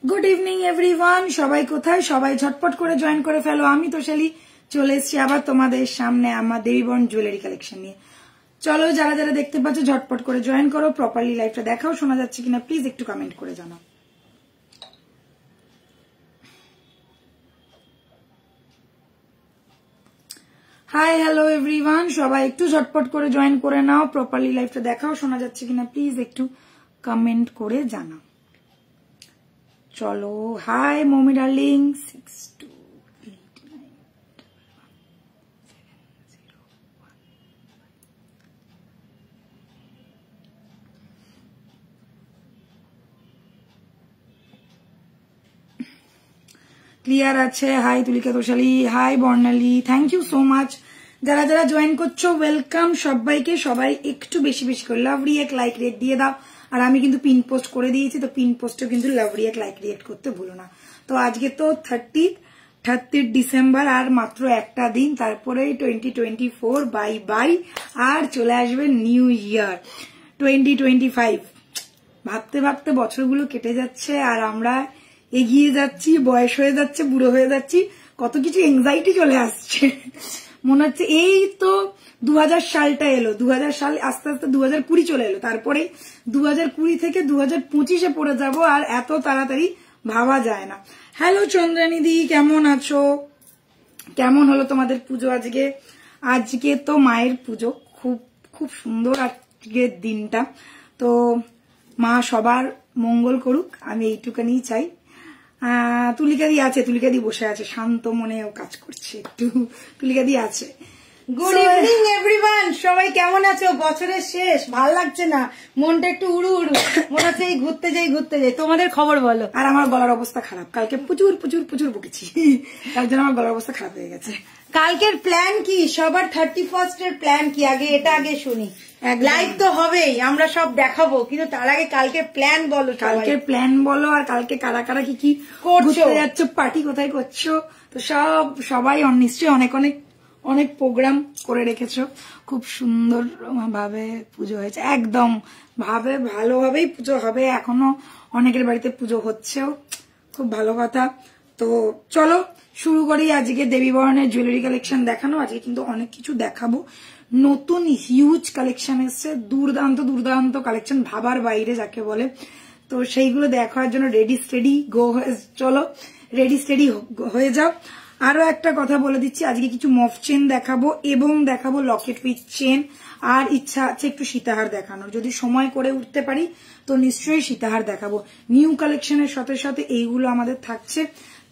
Good evening everyone, সবাই কোথায়? সবাই ঝটপট করে জয়েন করে ফেলো। আমি তোষালি চলে এসেছি আবার তোমাদের সামনে আমার দেবীবরণ জুয়েলারি কালেকশন নিয়ে। চলো, যারা যারা দেখতে পাচ্ছ ঝটপট করে জয়েন করো। প্রপারলি লাইভটা দেখাও, শোনা যাচ্ছে কিনা প্লিজ একটু কমেন্ট করে জানাও। হাই হ্যালো এভরিওয়ান, সবাই একটু ঝটপট করে জয়েন করে নাও। প্রপারলি লাইভটা দেখাও, শোনা যাচ্ছে কিনা প্লিজ একটু কমেন্ট করে জানাও। চলো, হাই মমি ডার্লিং। 6289 ক্লিয়ার আছে? Hi Tulika Toshali, hi Barnali, thank you so much. যারা যারা জয়েন করছো ওয়েলকাম সবাইকে। সবাই একটু বেশি বেশি করে লাভ রিয়েক্ট লাইক রেট দিয়ে দাও। আর আমি কিন্তু পিন পোস্ট করে দিয়েছি, তো পিন পোস্টে কিন্তু লাভ রিয়েক্ট লাইক রিয়েক্ট করতে ভুলো না। তো আজকে তো 30 ডিসেম্বর, আর মাত্র একটা দিন, তারপরে 2024 বাই বাই, আর চলে আসবে নিউ ইয়ার 2025। ভাবতে ভাবতে বছরগুলো কেটে যাচ্ছে, আর আমরা এগিয়ে যাচ্ছি, বয়স হয়ে যাচ্ছে, বুড়ো হয়ে যাচ্ছি, কত কিছু এংজাইটি চলে আসছে। মনে হচ্ছে এই তো 2000 সালটা এলো, 2000 সাল আস্তে আস্তে 2020 চলে এলো, তারপরে 2020 থেকে 2025-এ পড়ে যাব, আর এত তাড়াতাড়ি ভাবা যায় না। হ্যালো চন্দ্রানিদি, কেমন আছো? কেমন হলো তোমাদের পুজো আজকে? আজকে তো মায়ের পুজো, খুব খুব সুন্দর আজকের দিনটা। তো মা সবার মঙ্গল করুক, আমি এইটুকানি চাই। তুলিকাদি আছে, তুলিকাদি বসে আছে, শান্ত মনেও কাজ করছে একটু। তুলিকাদি আছে। গুড ইভিনিং এভরিওয়ান, সবাই কেমন আছো? বছরের শেষ, ভাল লাগছে না, মনটা একটু উড়ু উড়ু মনে হচ্ছে এই ঘুরতে যাই। তোমাদের খবর বলো। আর আমার গলার অবস্থা খারাপ, কালকে প্রচুর প্রচুর প্রচুর বকেছি, তার জন্য আমার গলার অবস্থা খারাপ হয়ে গেছে। কালকের প্ল্যান কি? সবার 31st এর প্ল্যান কি? এটা আগে শুনি। লাইভ তো হবেই, আমরা সব দেখাবো, কিন্তু তার আগে কালকে প্ল্যান বলো। কালকের প্ল্যান বলো, আর কালকে কারা কারা কি কি করছো, যাচ্ছ, পার্টি কোথায় করছো? তো সবাই নিশ্চয়ই অনেক অনেক অনেক প্রোগ্রাম করে রেখেছো। খুব সুন্দর ভাবে পুজো হয়েছে, একদম ভালোভাবেই পুজো হবে। এখনো অনেকের বাড়িতে পুজো হচ্ছেও, খুব ভালো কথা। তো চলো শুরু করি আজকে দেবীবরণের জুয়েলারি কালেকশন দেখানো। আজকে কিন্তু অনেক কিছু দেখাবো, নতুন হিউজ কালেকশন এসছে, দুর্দান্ত দুর্দান্ত কালেকশন, ভাবার বাইরে যাকে বলে। তো সেইগুলো দেখার জন্য রেডি স্টেডি গো। চলো রেডি স্টেডি হয়ে যাও। আরো একটা কথা বলে দিচ্ছি, আজকে কিছু মফ চেন দেখাবো এবং দেখাবো লকেট উইথ চেন, আর ইচ্ছা আছে একটু সীতাহার দেখানোর। যদি সময় করে উঠতে পারি তো নিশ্চয়ই সীতাহার দেখাবো। নিউ কালেকশনের সাথে সাথে এইগুলো আমাদের থাকছে।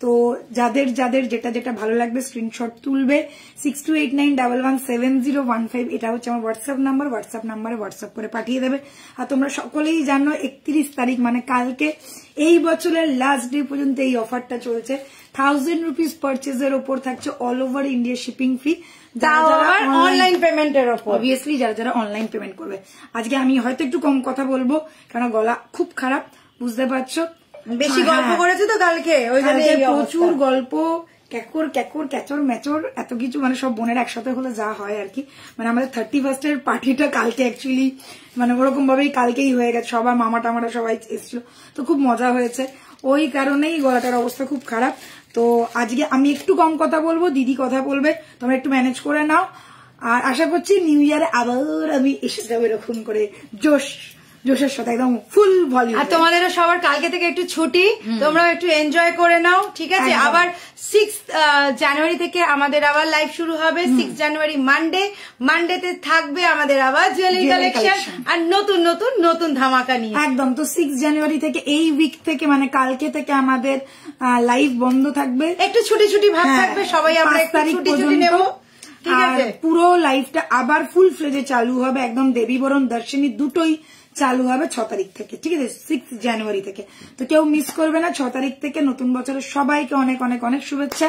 তো যাদের যাদের যেটা যেটা ভালো লাগবে স্ক্রিনশট তুলবে। 6289117015, এটা হচ্ছে আমার হোয়াটসঅ্যাপ নাম্বার। হোয়াটসঅ্যাপ নাম্বারে হোয়াটসঅ্যাপ করে পাঠিয়ে দেবে। আর তোমরা সকলেই জানো 31 তারিখ মানে কালকে, এই বছরের লাস্ট ডে পর্যন্ত এই অফারটা চলছে। 1000 রুপিস পারচেজের ওপর থাকছে অল ওভার ইন্ডিয়া শিপিং ফি, অনলাইন পেমেন্টের ওপর। অবভিয়াসলি যারা যারা অনলাইন পেমেন্ট করবে। আজকে আমি হয়তো একটু কম কথা বলবো, কারণ গলা খুব খারাপ, বুঝতে পারছো। বেশি গল্প করেছে তো কালকে, ওই জন্য প্রচুর গল্প, ক্যাকর ক্যাকর ক্যাচর ম্যাচর এত কিছু, মানে সব বোনের একসাথে হলে যা হয় আর কি। মানে আমাদের 31st এর পার্টিটা কালকে অ্যাকচুয়ালি মানে ওরকম ভাবেই কালকেই হয়ে গেছে, সবার মামা টামারা সবাই এসেছিল, তো খুব মজা হয়েছে। ওই কারণেই গলাটার অবস্থা খুব খারাপ। তো আজকে আমি একটু কম কথা বলবো, দিদি কথা বলবে, তোমরা একটু ম্যানেজ করে নাও। আর আশা করছি নিউ ইয়ারে আবার আমি এসে যাবো এরকম করে জোশের সাথে, একদম ফুল ভলিউম। আর তোমাদেরও সবার কালকে থেকে একটু ছুটি, তোমরা একটু এনজয় করে নাও, ঠিক আছে? আবার 6 জানুয়ারি থেকে আমাদের আবার লাইভ শুরু হবে। 6 জানুয়ারি মানডেতে থাকবে আমাদের আবার জুয়েলারি কালেকশন, আর নতুন নতুন নতুন ধামাকা নিয়ে। একদম। তো 6 জানুয়ারি থেকে, এই উইক থেকে মানে কালকে থেকে আমাদের লাইভ বন্ধ থাকবে, একটু ছুটি ছুটি ভাব থাকবে, সবাই আমরা একটু ছুটি নেব, ঠিক আছে? পুরো লাইভটা আবার ফুল ফ্লেজে চালু হবে, একদম দেবীবরণ দর্শনী দুটোই চালু হবে 6 তারিখ থেকে, ঠিক আছে? 6 জানুয়ারি থেকে। তো কেউ মিস করবে না। 6 তারিখ থেকে নতুন বছরের সবাইকে অনেক অনেক অনেক শুভেচ্ছা।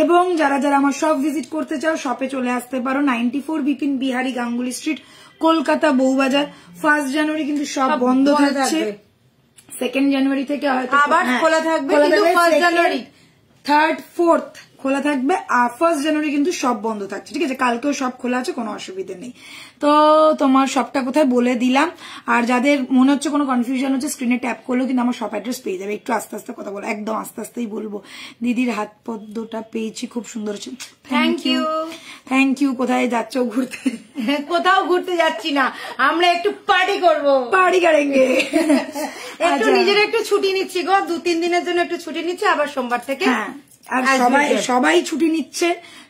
এবং যারা যারা আমার শপ ভিজিট করতে চাও, শপে চলে আসতে পারো। 94 বিপিন বিহারী গাঙ্গুলি স্ট্রিট, কলকাতা বউবাজার। 1 জানুয়ারি কিন্তু সব বন্ধ থাকছে, 2 জানুয়ারি থেকে হয়তো আবার খোলা থাকবে, কিন্তু 1 জানুয়ারি 3rd 4th খোলা থাকবে, আর 1 জানুয়ারি কিন্তু সব বন্ধ থাকছে, ঠিক আছে? কালকেও সব খোলা আছে, কোনো অসুবিধে নেই। তো তোমার শপটা কোথায় বলে দিলাম, আর যাদের মনে হচ্ছে কোনো কনফিউশন হচ্ছে স্ক্রিনে ট্যাপ করলেও কিন্তু আমার শপ অ্যাড্রেস পেয়ে যাবে। একটু আস্তে আস্তে কথা বলো, একদম আস্তে আস্তেই বলবো। দিদির হাত পদ্মটা পেয়েছি, খুব সুন্দর হচ্ছে, থ্যাংক ইউ। Thank you. কোথায় যাচ্ছ ঘুরতে? কোথাও ঘুরতে যাচ্ছি না, আমরা একটু পার্টি করবো, পার্টি করেঙ্গে। একটু নিজের একটু ছুটি নিচ্ছি গো, 2-3 দিনের জন্য একটু ছুটি নিচ্ছি, আবার সোমবার থেকে। হ্যাঁ, আর সবাই ছুটি নিচ্ছে,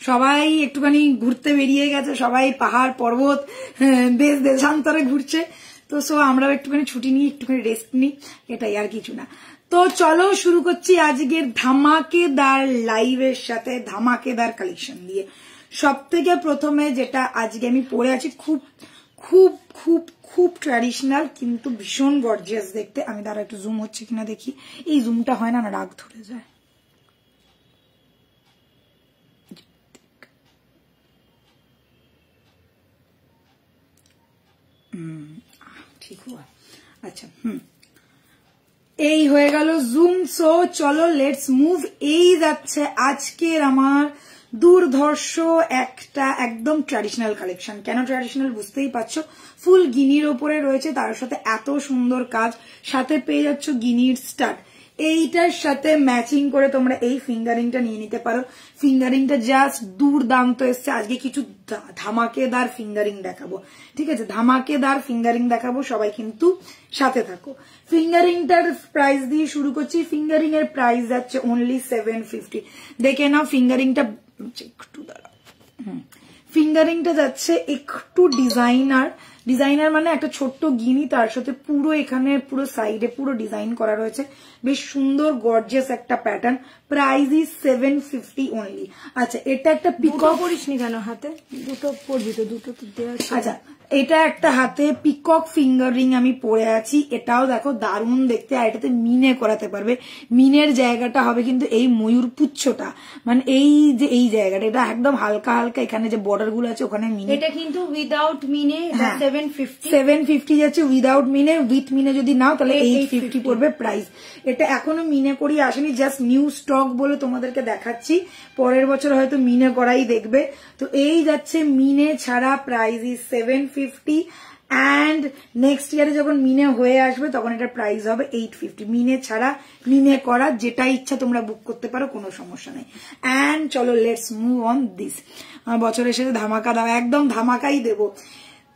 সবাই একটুখানি ঘুরতে বেরিয়ে গেছে, সবাই পাহাড় পর্বত দেশ দেশান্তরে ঘুরছে। তো সো আমরাও একটুখানি ছুটি নিই, একটুখানি রেস্ট নিই, এটাই, আর কিছু না। তো চলো শুরু করছি আজকের ধামাকেদার লাইভের সাথে, ধামাকেদার কালেকশন দিয়ে। সব থেকে প্রথমে যেটা আজকে আমি পরে আছি, খুব খুব খুব খুব ট্র্যাডিশনাল কিন্তু ভীষণ গর্জিয়াস দেখতে। আমি দাঁড়া একটু জুম হচ্ছে কিনা দেখি, এই জুমটা হয় না, রাগ ধরে যায়। ঠিক হুয়া, আচ্ছা, এই হয়ে গেল জুম। সো চলো লেটস মুভ। এই যাচ্ছে আজকের আমার দুর্ধর্ষ একটা একদম ট্র্যাডিশনাল কালেকশন। কেন ট্র্যাডিশনাল বুঝতেই পারছো, ফুল গিনির ওপরে রয়েছে, তার সাথে এত সুন্দর কাজ, সাথে পেয়ে যাচ্ছ গিনির স্টাড। এইটার সাথে ম্যাচিং করে তোমরা এই ফিঙ্গারিংটা নিয়ে নিতে পারো। ফিঙ্গারিংটা জাস্ট দুর্দান্ত এসছে। আজকে কিছু ধামাকেদার ফিঙ্গারিং দেখাবো, ঠিক আছে? ধামাকেদার ফিঙ্গারিং দেখাবো, সবাই কিন্তু সাথে থাকো। ফিঙ্গারিংটার প্রাইস দিয়ে শুরু করছি। ফিঙ্গারিং এর প্রাইস যাচ্ছে অনলি 750। দেখে নাও ফিঙ্গারিংটা, একটু দাঁড়াও। ফিঙ্গারিংটা যাচ্ছে একটু ডিজাইনার মানে একটা ছোট্ট গিনি, তার সাথে পুরো এখানে পুরো সাইডে পুরো ডিজাইন করা রয়েছে, বেশ সুন্দর গর্জিয়াস একটা প্যাটার্ন। Price is 750 only. আচ্ছা, এটা একটা পিকক পরিসনি কেন হাতে? দুটো পরবি তো, দুটো তো দেওয়া। আচ্ছা, এটা একটা হাতে পিকক ফিঙ্গারিং আমি পরে আছি, এটাও দেখো দারুণ দেখতে। আর এটাতে মিনে করাতে পারবে, মিনের জায়গাটা হবে কিন্তু এই ময়ূর পুচ্ছটা, মানে এই যে এই জায়গাটা, এটা একদম হালকা হালকা, এখানে যে বর্ডার গুলো আছে ওখানে মিনে। এটা কিন্তু উইদাউট মিনে 750 যাচ্ছে উইদাউট মিনে। উইথ মিনে যদি নাও তাহলে 850 পড়বে প্রাইস। এটা এখনো মিনে করি আসেনি, জাস্ট নিউ স্টক বলে তোমাদেরকে দেখাচ্ছি, পরের বছর হয়তো মিনে করাই দেখবে। তো এই যাচ্ছে মিনে ছাড়া, প্রাইস ইজ 750। অ্যান্ড নেক্সট ইয়ারে যখন মিনে হয়ে আসবে তখন এটার প্রাইস হবে 850। মিনে ছাড়া, মিনে করা, যেটা ইচ্ছা তোমরা বুক করতে পারো, কোনো সমস্যা নেই। অ্যান্ড চলো লেটস মুভ অন দিস। বছরের শেষে ধামাকা দাও, একদম ধামাকাই দেবো।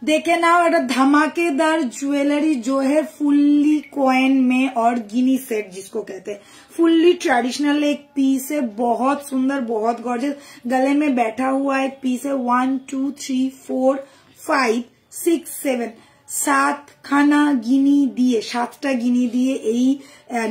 देखे नाओ এটা धमाकेदार ज्वेलरी जो है फुल्ली कॉइन में और गिनी सेट जिसको कहते हैं। फुल्ली ट्रेडिशनल एक पीस है, बहुत सुंदर, बहुत गॉर्जियस। गले में बैठा हुआ एक पीस है। 1 2 3 4 5 6 7 7 खाना गिनी दिए, 7टा गिनी दिए এই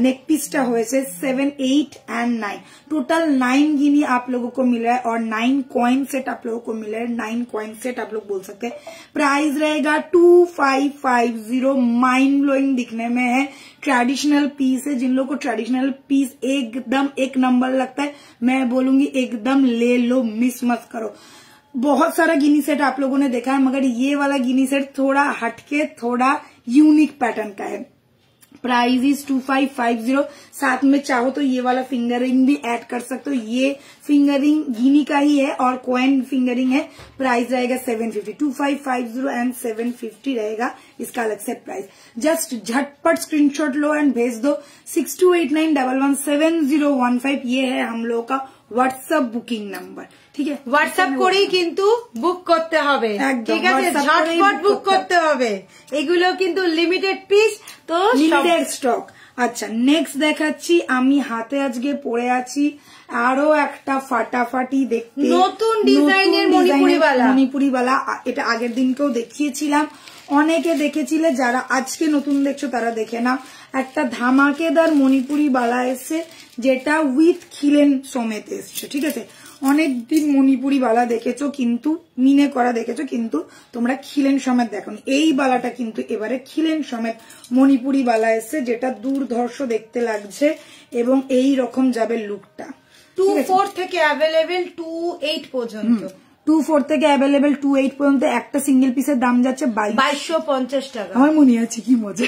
नेक पीसটা হয়েছে। 7 8 एंड 9 टोटल 9 गिनी आप लोगों को मिल रहा है और 9 कॉइन सेट आप लोगों को मिल रहा है। 9 कॉइन सेट आप लोग बोल सकते हैं। प्राइस रहेगा 2550। माइंड ब्लोइंग दिखने में है, ट्रेडिशनल पीस है। जिन लोगों को ट्रेडिशनल पीस एकदम एक नंबर लगता है, मैं बोलूंगी एकदम ले लो, मिस मत करो। बहुत सारा गिनी सेट आप लोगों ने देखा है, मगर ये वाला गिनी सेट थोड़ा हटके, थोड़ा यूनिक पैटर्न का है। Price is 2550। साथ में चाहो तो ये वाला फिंगरिंग भी ऐड कर सकते हो। ये फिंगरिंग गिनी का ही है और कॉइन फिंगरिंग है। प्राइस रहेगा 750। 2550 एंड 750 रहेगा इसका अलग से प्राइस। जस्ट झटपट स्क्रीनशॉट लो एंड भेज दो 6289117015। ये है हम लोगों का व्हाट्सएप बुकिंग नंबर, ठीक है? হোয়াটসঅ্যাপ করেই কিন্তু বুক করতে হবে, ঠিক আছে? ঝটপট বুক করতে হবে, এগুলো কিন্তু লিমিটেড পিস, তো লিমিটেড স্টক। আচ্ছা, নেক্সট দেখাচ্ছি আমি হাতে আজকে পরে আছি আরো একটা ফাটাফাটি দেখতে নতুন ডিজাইনের মণিপুরি বালা। এটা আগের দিনকেও দেখিয়েছিলাম, অনেকে দেখেছিলে, যারা আজকে নতুন দেখছো তারা দেখে নাও। একটা ধামাকেদার মণিপুরি বালা এসছে, যেটা উইথ খিলেন সমেত এসছে, ঠিক আছে? অনেকদিন মণিপুরি বালা দেখেছো কিন্তু মিনে করা দেখেছো, কিন্তু তোমরা খিলেন সমেত দেখোনি। এই বালাটা কিন্তু এবারে খিলেন সমেত মণিপুরি বালা এসছে, যেটা দুর্ধর্ষ দেখতে লাগছে এবং এই রকম যাবে লুকটা। 24 থেকে অ্যাভেলেবেল 28 পর্যন্ত। 24 থেকে অ্যাভেলেবেল 28 পর্যন্ত। একটা সিঙ্গেল পিসের দাম যাচ্ছে 2250 টাকা। আমার মনে আছে, কি মজা।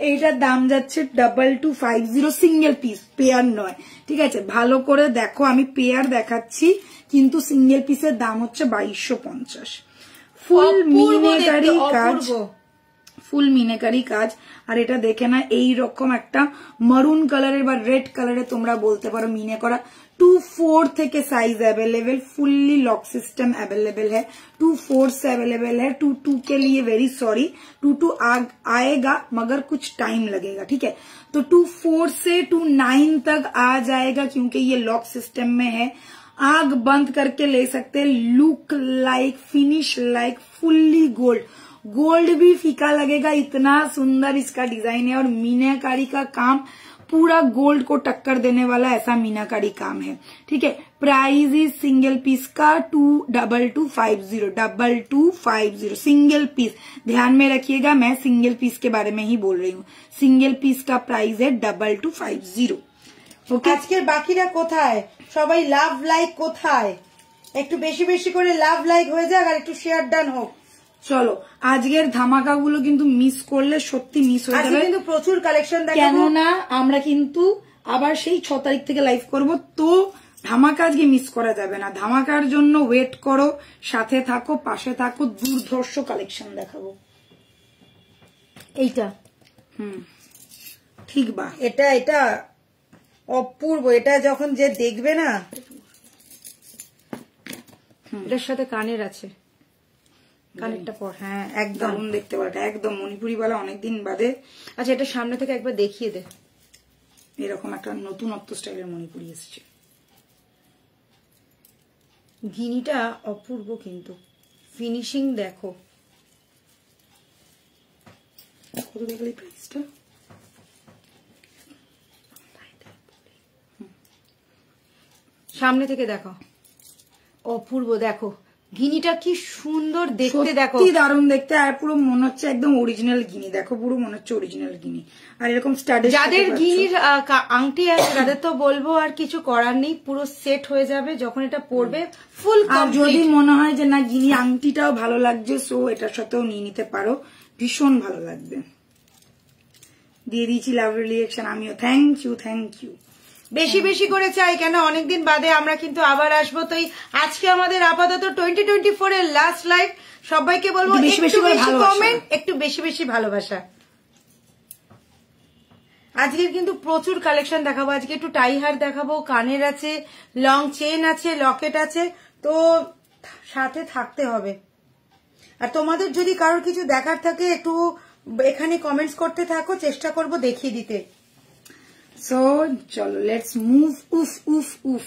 এইটার দাম যাচ্ছে 2250 সিঙ্গেল পিস, পেয়ার নয়, ঠিক আছে? ভালো করে দেখো, আমি পেয়ার দেখাচ্ছি কিন্তু সিঙ্গেল পিসের দাম হচ্ছে 2250। ফুল মিনেকারি কাজ, ফুল মিনেকারি কাজ। আর এটা দেখে না, এই রকম একটা মারুন কালারের বা রেড কালারের তোমরা বলতে পারো মিনে করা। 2-4 থেকে size available, fully lock system available है। 2-4 से अवेलेबल है। 2-2 के लिए वेरी सॉरी, 2-2 आएगा मगर कुछ टाइम लगेगा, ठीक है? तो 2-4 से 2-9 तक आ जाएगा क्योंकि ये लॉक सिस्टम में है। आग बंद करके ले सकते हैं। Look like, finish like fully gold, gold भी फीका लगेगा, इतना सुंदर इसका डिजाइन है। और मीनाकारी का काम पूरा गोल्ड को टक्कर देने वाला ऐसा मीनाकारी काम है, ठीक है? प्राइस इज सिंगल पीस का 2250 सिंगल पीस। ध्यान में रखिएगा, मैं सिंगल पीस के बारे में ही बोल रही हूँ। सिंगल पीस का प्राइस है 2250। ওকে, আজকের বাকিরা কোথায়? সবাই লাভ লাইক কোথায়? একটু বেশি বেশি করে লাভ লাইক হয়ে যাক আর একটু শেয়ার ডান হোক। চলো, আজকের ধামাকাগুলো কিন্তু মিস করলে সত্যি মিস হয়ে যাবে। কিন্তু প্রচুর কালেকশন দেখাবো, কেননা আমরা কিন্তু আবার সেই 6 তারিখ থেকে লাইভ করব, তো ধামাকা আজকে মিস করা যাবে না। ধামাকার জন্য ওয়েট করো, সাথে থাকো, পাশে থাকো, দুর্ধর্ষ কালেকশন দেখাবো। এইটা ঠিক বা এটা এটা অপূর্ব। এটা যখন যে দেখবে না, এটার সাথে কানের আছে, কানেরটা পর, হ্যাঁ একদম দেখতে পারো, একদম মণিপুরি বালা, অনেকদিন বাদে। আচ্ছা, এটা সামনে থেকে একবার দেখিয়ে দে। এরকম একটা নতুনত্ব স্টাইলের মণিপুরি এসেছে। গিনিটা অপূর্ব, কিন্তু ফিনিশিং দেখো। কত দেখলে প্রাইসটা? সামনে থেকে দেখো, অপূর্ব। দেখো গিনিটা কি সুন্দর দেখতে, দেখো কি দারুণ দেখতে। আর পুরো মনে হচ্ছে একদম অরিজিনাল গিনি, দেখো পুরো মনে হচ্ছে অরিজিনাল গিনি। আর এরকম স্টাডের যাদের গিনির আংটি আছে তাদের তো বলবো আর কিছু করার নেই, পুরো সেট হয়ে যাবে যখন এটা পরবে ফুল। আর যদি মনে হয় যে না গিনি আংটিটাও ভালো লাগছে, সো এটার সাথেও নিয়ে নিতে পারো, ভীষণ ভালো লাগবে। দিয়ে দিয়েছি লাভ রিঅ্যাকশন আমিও। Thank you, thank you. বেশি বেশি করে চাই, কেন অনেকদিন বাদে আমরা কিন্তু আবার আসবো। তো আজকে আমাদের আপাতত 2024 এর লাস্ট লাইভ। সবাইকে বলবো একটু বেশি কমেন্ট, একটু বেশি বেশি ভালোবাসা। আজকের কিন্তু প্রচুর কালেকশন দেখাবো। আজকে একটু টাই হার দেখাবো, কানের আছে, লং চেন আছে, লকেট আছে, তো সাথে থাকতে হবে। আর তোমাদের যদি কারোর কিছু দেখার থাকে একটু এখানে কমেন্টস করতে থাকো, চেষ্টা করব দেখিয়ে দিতে। সো চলো লেটস মুভ। উফ উফ উফ,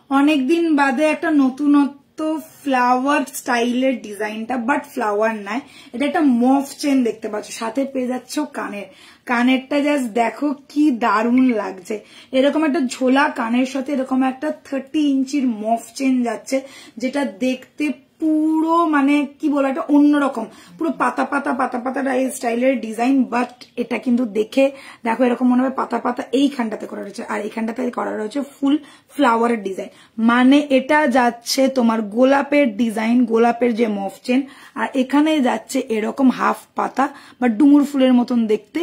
অনেকদিন বাদে একটা নতুনত্ব ফ্লাওয়ার স্টাইলের ডিজাইনটা, বাট ফ্লাওয়ার নয়, এটা একটা মফ চেন দেখতে পাচ্ছ, সাথে পেয়ে যাচ্ছ কানের। কানেরটা জাস্ট দেখো কি দারুণ লাগছে। এরকম একটা ঝোলা কানের সাথে এরকম একটা 30 ইঞ্চির মফ চেন যাচ্ছে, যেটা দেখতে পুরো মানে কি বলো, একটা অন্যরকম পুরো পাতা পাতা পাতা পাতা স্টাইলের ডিজাইন। বাট এটা কিন্তু দেখে দেখো এরকম মনে হবে পাতা পাতা এইখানটাতে করা রয়েছে, আর এইখানটাতে করা রয়েছে ফুল ফ্লাওয়ারের ডিজাইন। মানে এটা যাচ্ছে তোমার গোলাপের ডিজাইন, গোলাপের যে মফ চেন, আর এখানে যাচ্ছে এরকম হাফ পাতা বা ডুমুর ফুলের মতন দেখতে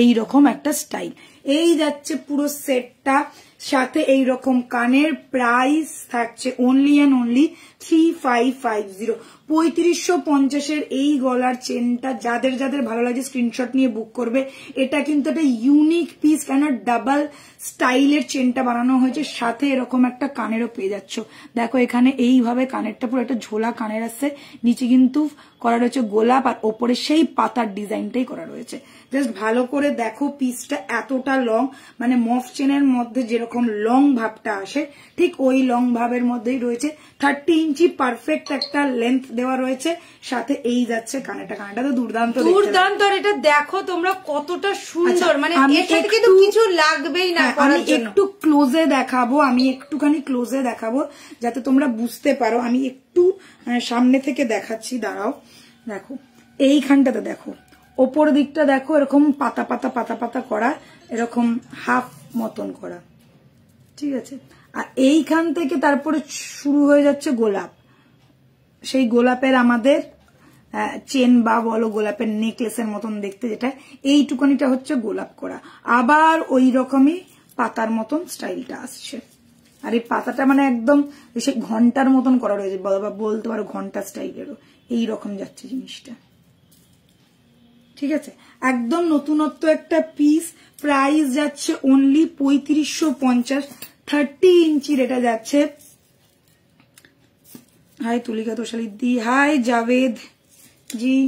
এইরকম একটা স্টাইল। এই যাচ্ছে পুরো সেটটা, সাথে এইরকম কানের। প্রাইস থাকছে অনলি অ্যান্ড অনলি 3550। 3550 এই গলার চেনটা যাদের যাদের ভালো লাগে স্ক্রিনশট নিয়ে বুক করবে। এটা কিন্তু একটা ইউনিক পিস, কেন ডাবল স্টাইলের চেনটা বানানো হয়েছে, সাথে এরকম একটা কানেরও পেয়ে যাচ্ছ। দেখো এখানে এইভাবে কানেরটা পুরো একটা ঝোলা কানের আসছে, নিচে কিন্তু করা রয়েছে গোলাপ, আর ওপরে সেই পাতার ডিজাইনটাই করা রয়েছে। জাস্ট ভালো করে দেখো, পিসটা এতটা লং, মানে মফ চেনের মধ্যে যেরকম লং ভাবটা আসে ঠিক ওই লং ভাবের মধ্যেই রয়েছে। 30 ইঞ্চি পারফেক্ট একটা লেন্থ দেওয়া রয়েছে, সাথে এই যাচ্ছে কানেরটা। কানেরটা তো দুর্দান্ত দুর্দান্ত। আর এটা দেখো তোমরা কতটা সুন্দর, মানে এর সাথে কিন্তু কিছু লাগবেই না। আমি একটু ক্লোজে দেখাবো, আমি একটুখানি ক্লোজে দেখাবো যাতে তোমরা বুঝতে পারো। আমি একটু সামনে থেকে দেখাচ্ছি, দাঁড়াও। দেখো এইখানটাতে দেখো, ওপর দিকটা দেখো এরকম পাতা পাতা পাতা পাতা করা, এরকম হাফ মতন করা, ঠিক আছে? আর এইখান থেকে তারপরে শুরু হয়ে যাচ্ছে গোলাপ। সেই গোলাপের আমাদের চেন বা বলো গোলাপের নেকলেসের মতন দেখতে, যেটা এইটুকানিটা হচ্ছে গোলাপ করা, আবার ওই রকমই পাতার মতন স্টাইলটা আসছে। আর এই পাতাটা মানে একদম সে ঘন্টার মতন করা রয়েছে, বলতে পারো ঘন্টা স্টাইলেরও এইরকম যাচ্ছে জিনিসটা। ঠিক আছে, একদম নতুনত্ব একটা পিস। প্রাইস যাচ্ছে অনলি 3550, 30 ইঞ্চির এটা যাচ্ছে। हाय तुलिका तोशाली दी, हाय जावेद जी,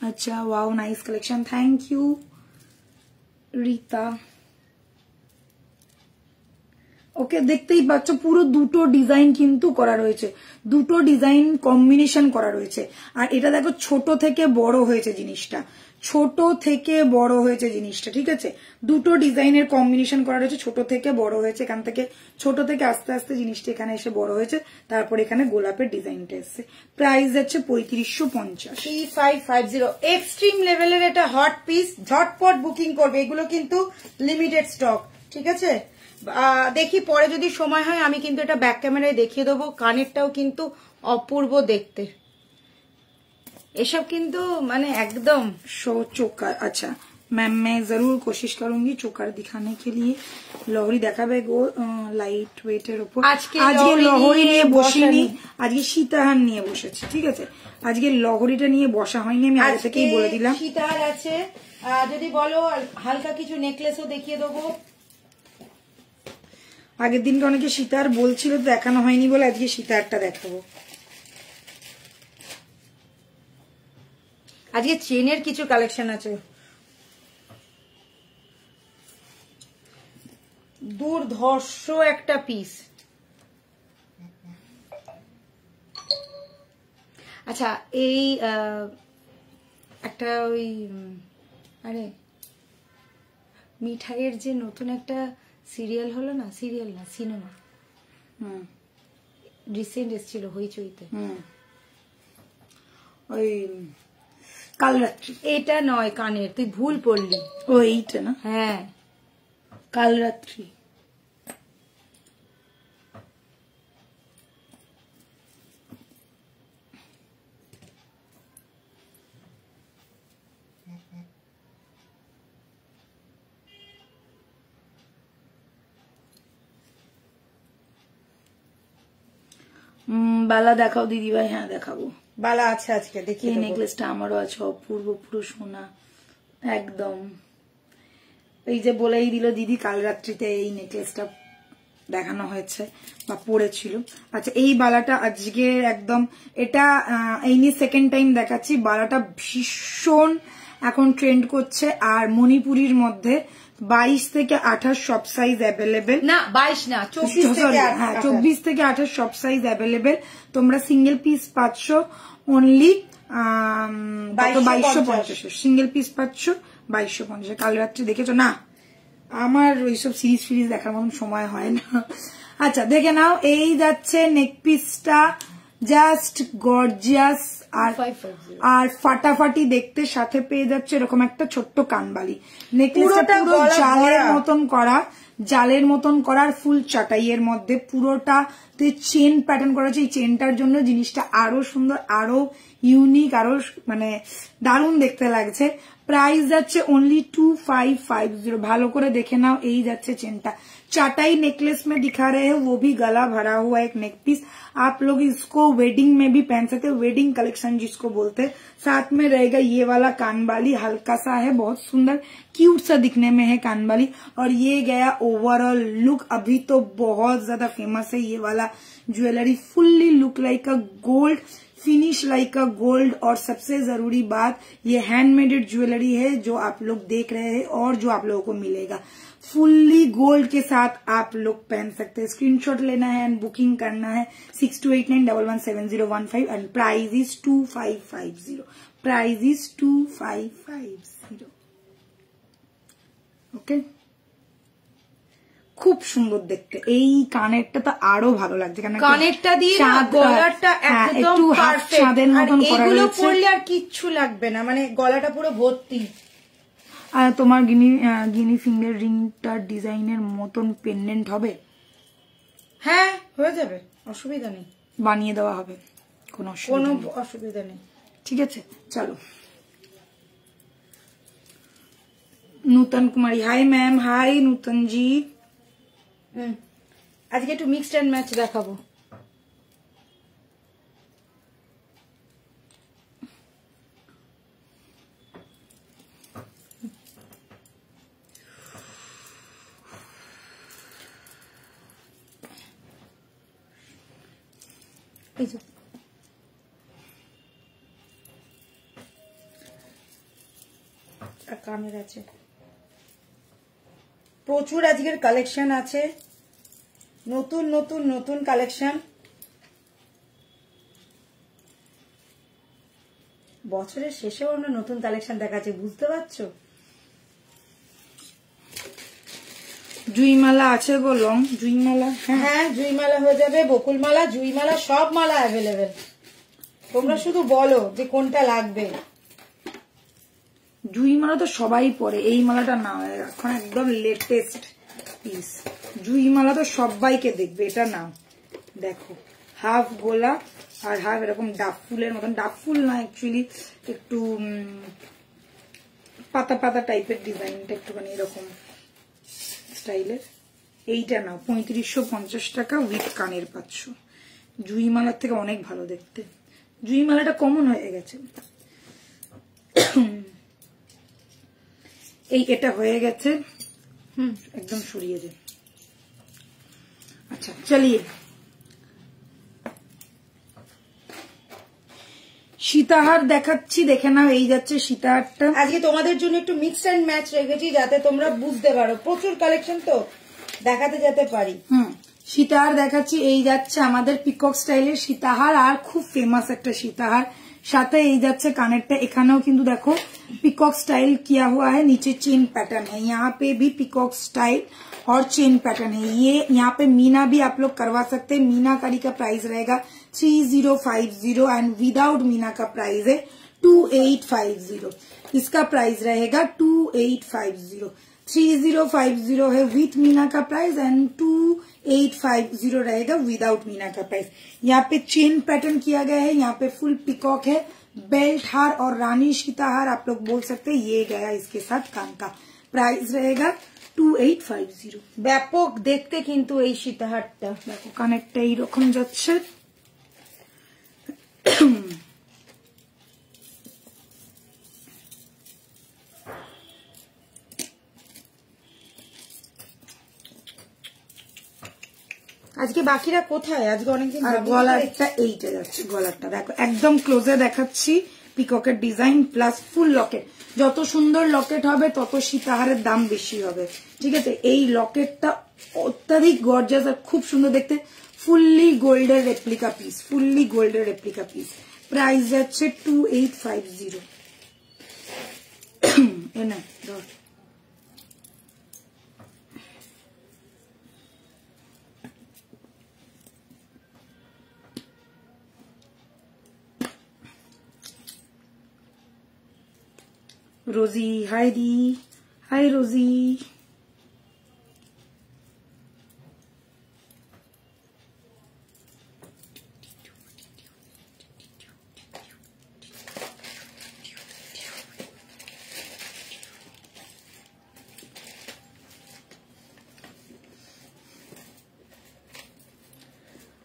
अच्छा wow nice collection, thank you Rita. Okay, দেখতেই পাচ্ছ পুরো দুটো ডিজাইন কিন্তু করা রয়েছে, দুটো ডিজাইন কম্বিনেশন করা রয়েছে। আর এটা দেখো ছোট থেকে বড় হয়েছে জিনিসটা, ছোট থেকে বড় হয়েছে জিনিসটা। ঠিক আছে, দুটো ডিজাইনের কম্বিনেশন করা রয়েছে, ছোট থেকে বড় হয়েছে, এখান থেকে ছোট থেকে আস্তে আস্তে জিনিসটা এখানে এসে বড় হয়েছে, তারপর এখানে গোলাপের ডিজাইনটা এসছে। প্রাইস যাচ্ছে 3550, 3550। এক্সট্রিম লেভেলের এটা হট পিস, ঝটপট বুকিং করবে, এগুলো কিন্তু লিমিটেড স্টক। ঠিক আছে, দেখি পরে যদি সময় হয় আমি কিন্তু এটা ব্যাক ক্যামেরায় দেখিয়ে দেবো। কানেরটাও কিন্তু অপূর্ব দেখতে, এসব কিন্তু মানে একদম चोकर। अच्छा मैम, मैं जरूर कोशिश करूंगी चोकर दिखाने के लिए। लोहरी দেখাবে গো লাইট ওয়েটের উপর। আজকে লোহরি নিয়ে বসিনি, আজকে সীতাহার নিয়ে বসেছি। ঠিক আছে, আজকে লোহরিটা নিয়ে বসা হয়নি, আমি আগে থেকেই বলে দিলাম। সীতাহার আছে, যদি বলো হালকা কিছু নেকলেসও দেখিয়ে দেবো। আগের দিনকে অনেকে সীতার বলছিল, দেখানো হয়নি বলে আজকে সীতারটা দেখাবো। আজকে চেনের কিছু কালেকশন আছে, দুর্ধর্ষ একটা পিস। আচ্ছা, এই একটা ওই আরে মিঠাইয়ের যে নতুন একটা সিরিয়াল হলো না, সিরিয়াল না সিনেমা, রিসেন্ট এসেছিল হইচইতে, ওই কাল রাত্রি। এটা নয় কানের, তুই ভুল পড়লি। ও এইটা না? হ্যাঁ, কাল রাত্রি। বালা দেখাও দিদি ভাই। হ্যাঁ দেখাবো, বালা আছে আজকে, দেখি। এই নেকলেসটা আমারও আছে, অপূর্ব পুরো সোনা একদম। এই যে বলেই দিল দিদি, কাল রাত্রিতে এই নেকলেসটা দেখানো হয়েছে বা পড়েছিল। আচ্ছা, এই বালাটা আজকে একদম, এটা এই নিয়ে সেকেন্ড টাইম দেখাচ্ছি। বালাটা ভীষণ এখন ট্রেন্ড করছে, আর মণিপুরির মধ্যে 22 থেকে 28 সব সাইজ অ্যাভেলেবেল। না 22 না, 24 থেকে 28 সব সাইজ অ্যাভেলেবেল। তোমরা সিঙ্গেল পিস পাচ্ছ অনলি 2250, সিঙ্গেল পিস পাচ্ছ 2250। কাল রাত্রি দেখেছো না? আমার ওইসব সিরিজ ফিরিজ দেখার মতন সময় হয় না। আচ্ছা দেখে নাও, এই যাচ্ছে নেক পিসটা, জাস্ট গর্জিয়াস আর ফাটাফাটি দেখতে। সাথে পেয়ে যাচ্ছে এরকম একটা ছোট্ট কানবালি। নেকলেসটা পুরো জালের মতন করা, জালের মতন করার ফুল চাটাইয়ের মধ্যে পুরোটাতে চেন প্যাটার্ন করা আছে। এই চেনটার জন্য জিনিসটা আরো সুন্দর, আরো ইউনিক, আরো মানে দারুণ দেখতে লাগছে। प्राइस যাচ্ছে ओनली 2550। ভালো করে দেখে নাও, এই যাচ্ছে চেনটা। चाटाई नेकलेस में दिखा रहे हैं, वो भी गला भरा हुआ एक नेक पीस। आप लोग इसको वेडिंग में भी पहन सकते हैं, वेडिंग कलेक्शन जिसको बोलते हैं। साथ में रहेगा ये वाला कानबाली, हल्का सा है, बहुत सुंदर क्यूट सा दिखने में है कानबाली। और ये गया ओवरऑल लुक। अभी तो बहुत ज्यादा फेमस है ये वाला jewellery, fully look like a gold, finish like a gold. और सबसे जरूरी बात, ये हैंडमेडेड ज्वेलरी है जो आप लोग देख रहे हैं और जो आप लोगों को मिलेगा फुल्ली गोल्ड के साथ आप लोग पहन सकते हैं। स्क्रीनशॉट लेना है एंड बुकिंग करना है 6289117015 and price is 2550। Price is 2550। Okay, খুব সুন্দর দেখতে। এই কানেরটা তো আরো ভালো লাগছে, কারণ কানেরটা দিয়ে গলাটা একদম পারফেক্ট। চাঁদের মতন করা রয়েছে, এগুলো পরলে আর কিচ্ছু লাগবে না, মানে গলাটা পুরো ভর্তি। আর তোমার গিনি ফিঙ্গার রিংটার ডিজাইনের মতন পেন্ডেন্ট হবে। হ্যাঁ হয়ে যাবে, অসুবিধা নেই, বানিয়ে দেওয়া হবে, কোনো অসুবিধা নেই। ঠিক আছে, চলো। নূতন কুমারী, হাই ম্যাম। হাই নূতন জি। আজকে একটু মিক্সড অ্যান্ড ম্যাচ দেখাবো। কানের আছে প্রচুর, আজকের কালেকশন আছে, নতুন নতুন নতুন কালেকশন। বছরের শেষেও আমরা নতুন কালেকশন দেখাচ্ছি, বুঝতে পারছো? জুইমালা আছে গো, লং জুইমালা। হ্যাঁ জুইমালা হয়ে যাবে, বকুলমালা, জুইমালা, সব মালা অ্যাভেলেবেল। তোমরা শুধু বলো যে কোনটা লাগবে। জুইমালা তো সবাই পরে, এই মালাটা না এখন একদম লেটেস্ট পিস। জুইমালা তো সবাইকে দেখবে, এটা নাও। দেখো হাফ গোলাপ আর হাফ এরকম ডাব ফুলের মতন, ডাব ফুল না অ্যাকচুয়ালি একটু পাতা পাতা টাইপের ডিজাইনটা, একটুখানি এরকম স্টাইলের। এইটা নাও 3550 টাকা উইথ কানের পাচ্ছ। জুইমালার থেকে অনেক ভালো দেখতে, জুইমালাটা কমন হয়ে গেছে। এই এটা হয়ে গেছে, একদম সরিয়ে দে। আচ্ছা চলিয়ে সীতাহার দেখাচ্ছি, দেখে নাও। এই যাচ্ছে সীতাহারটা। আজকে তোমাদের জন্য একটু মিক্স অ্যান্ড ম্যাচ রেখেছি যাতে তোমরা বুঝতে পারো, প্রচুর কালেকশন তো দেখাতে যেতে পারি। সীতাহার দেখাচ্ছি, এই যাচ্ছে আমাদের পিকক স্টাইলের সীতাহার, আর খুব ফেমাস একটা সীতাহার। সাথে এই যাচ্ছে কানেরটা, এখানেও কিন্তু দেখো पिकॉक स्टाइल किया हुआ है, नीचे चेन पैटर्न है, यहाँ पे भी पिकॉक स्टाइल और चेन पैटर्न है। ये यहाँ पे मीना भी आप लोग करवा सकते हैं। मीनाकारी का प्राइस रहेगा 3050 एंड विदाउट मीना का प्राइस है 2850। इसका प्राइस रहेगा 2850। 3050 है विथ मीना का प्राइस एंड 2850 रहेगा विदाउट मीना का प्राइस। यहाँ पे चेन पैटर्न किया गया है, यहाँ पे फुल पिकॉक है, बेल्ट हार और रानी सीताहार आप लोग बोल सकते हैं। ये गया इसके साथ कान का, प्राइस रहेगा 2850। ব্যাপক দেখতে কিন্তু এই সীতাহারটা, দেখো কানেরটা এইরকম যাচ্ছে। আজকে বাকিরা কোথায়? আজকে অনেকদিন। আর গলারটা এইটা যাচ্ছে, গলারটা দেখো একদম ক্লোজে দেখাচ্ছি। পিককের ডিজাইন প্লাস ফুল লকেট, যত সুন্দর লকেট হবে তত সীতাহারের দাম বেশি হবে, ঠিক আছে। এই লকেটটা অত্যাধিক গর্জাস আর খুব সুন্দর দেখতে, ফুললি গোল্ডের রেপ্লিকা পিস, ফুললি গোল্ডের রেপ্লিকা পিস। প্রাইস যাচ্ছে 2850। এনা ধর रोजी, हाय दी, हाय रोजी।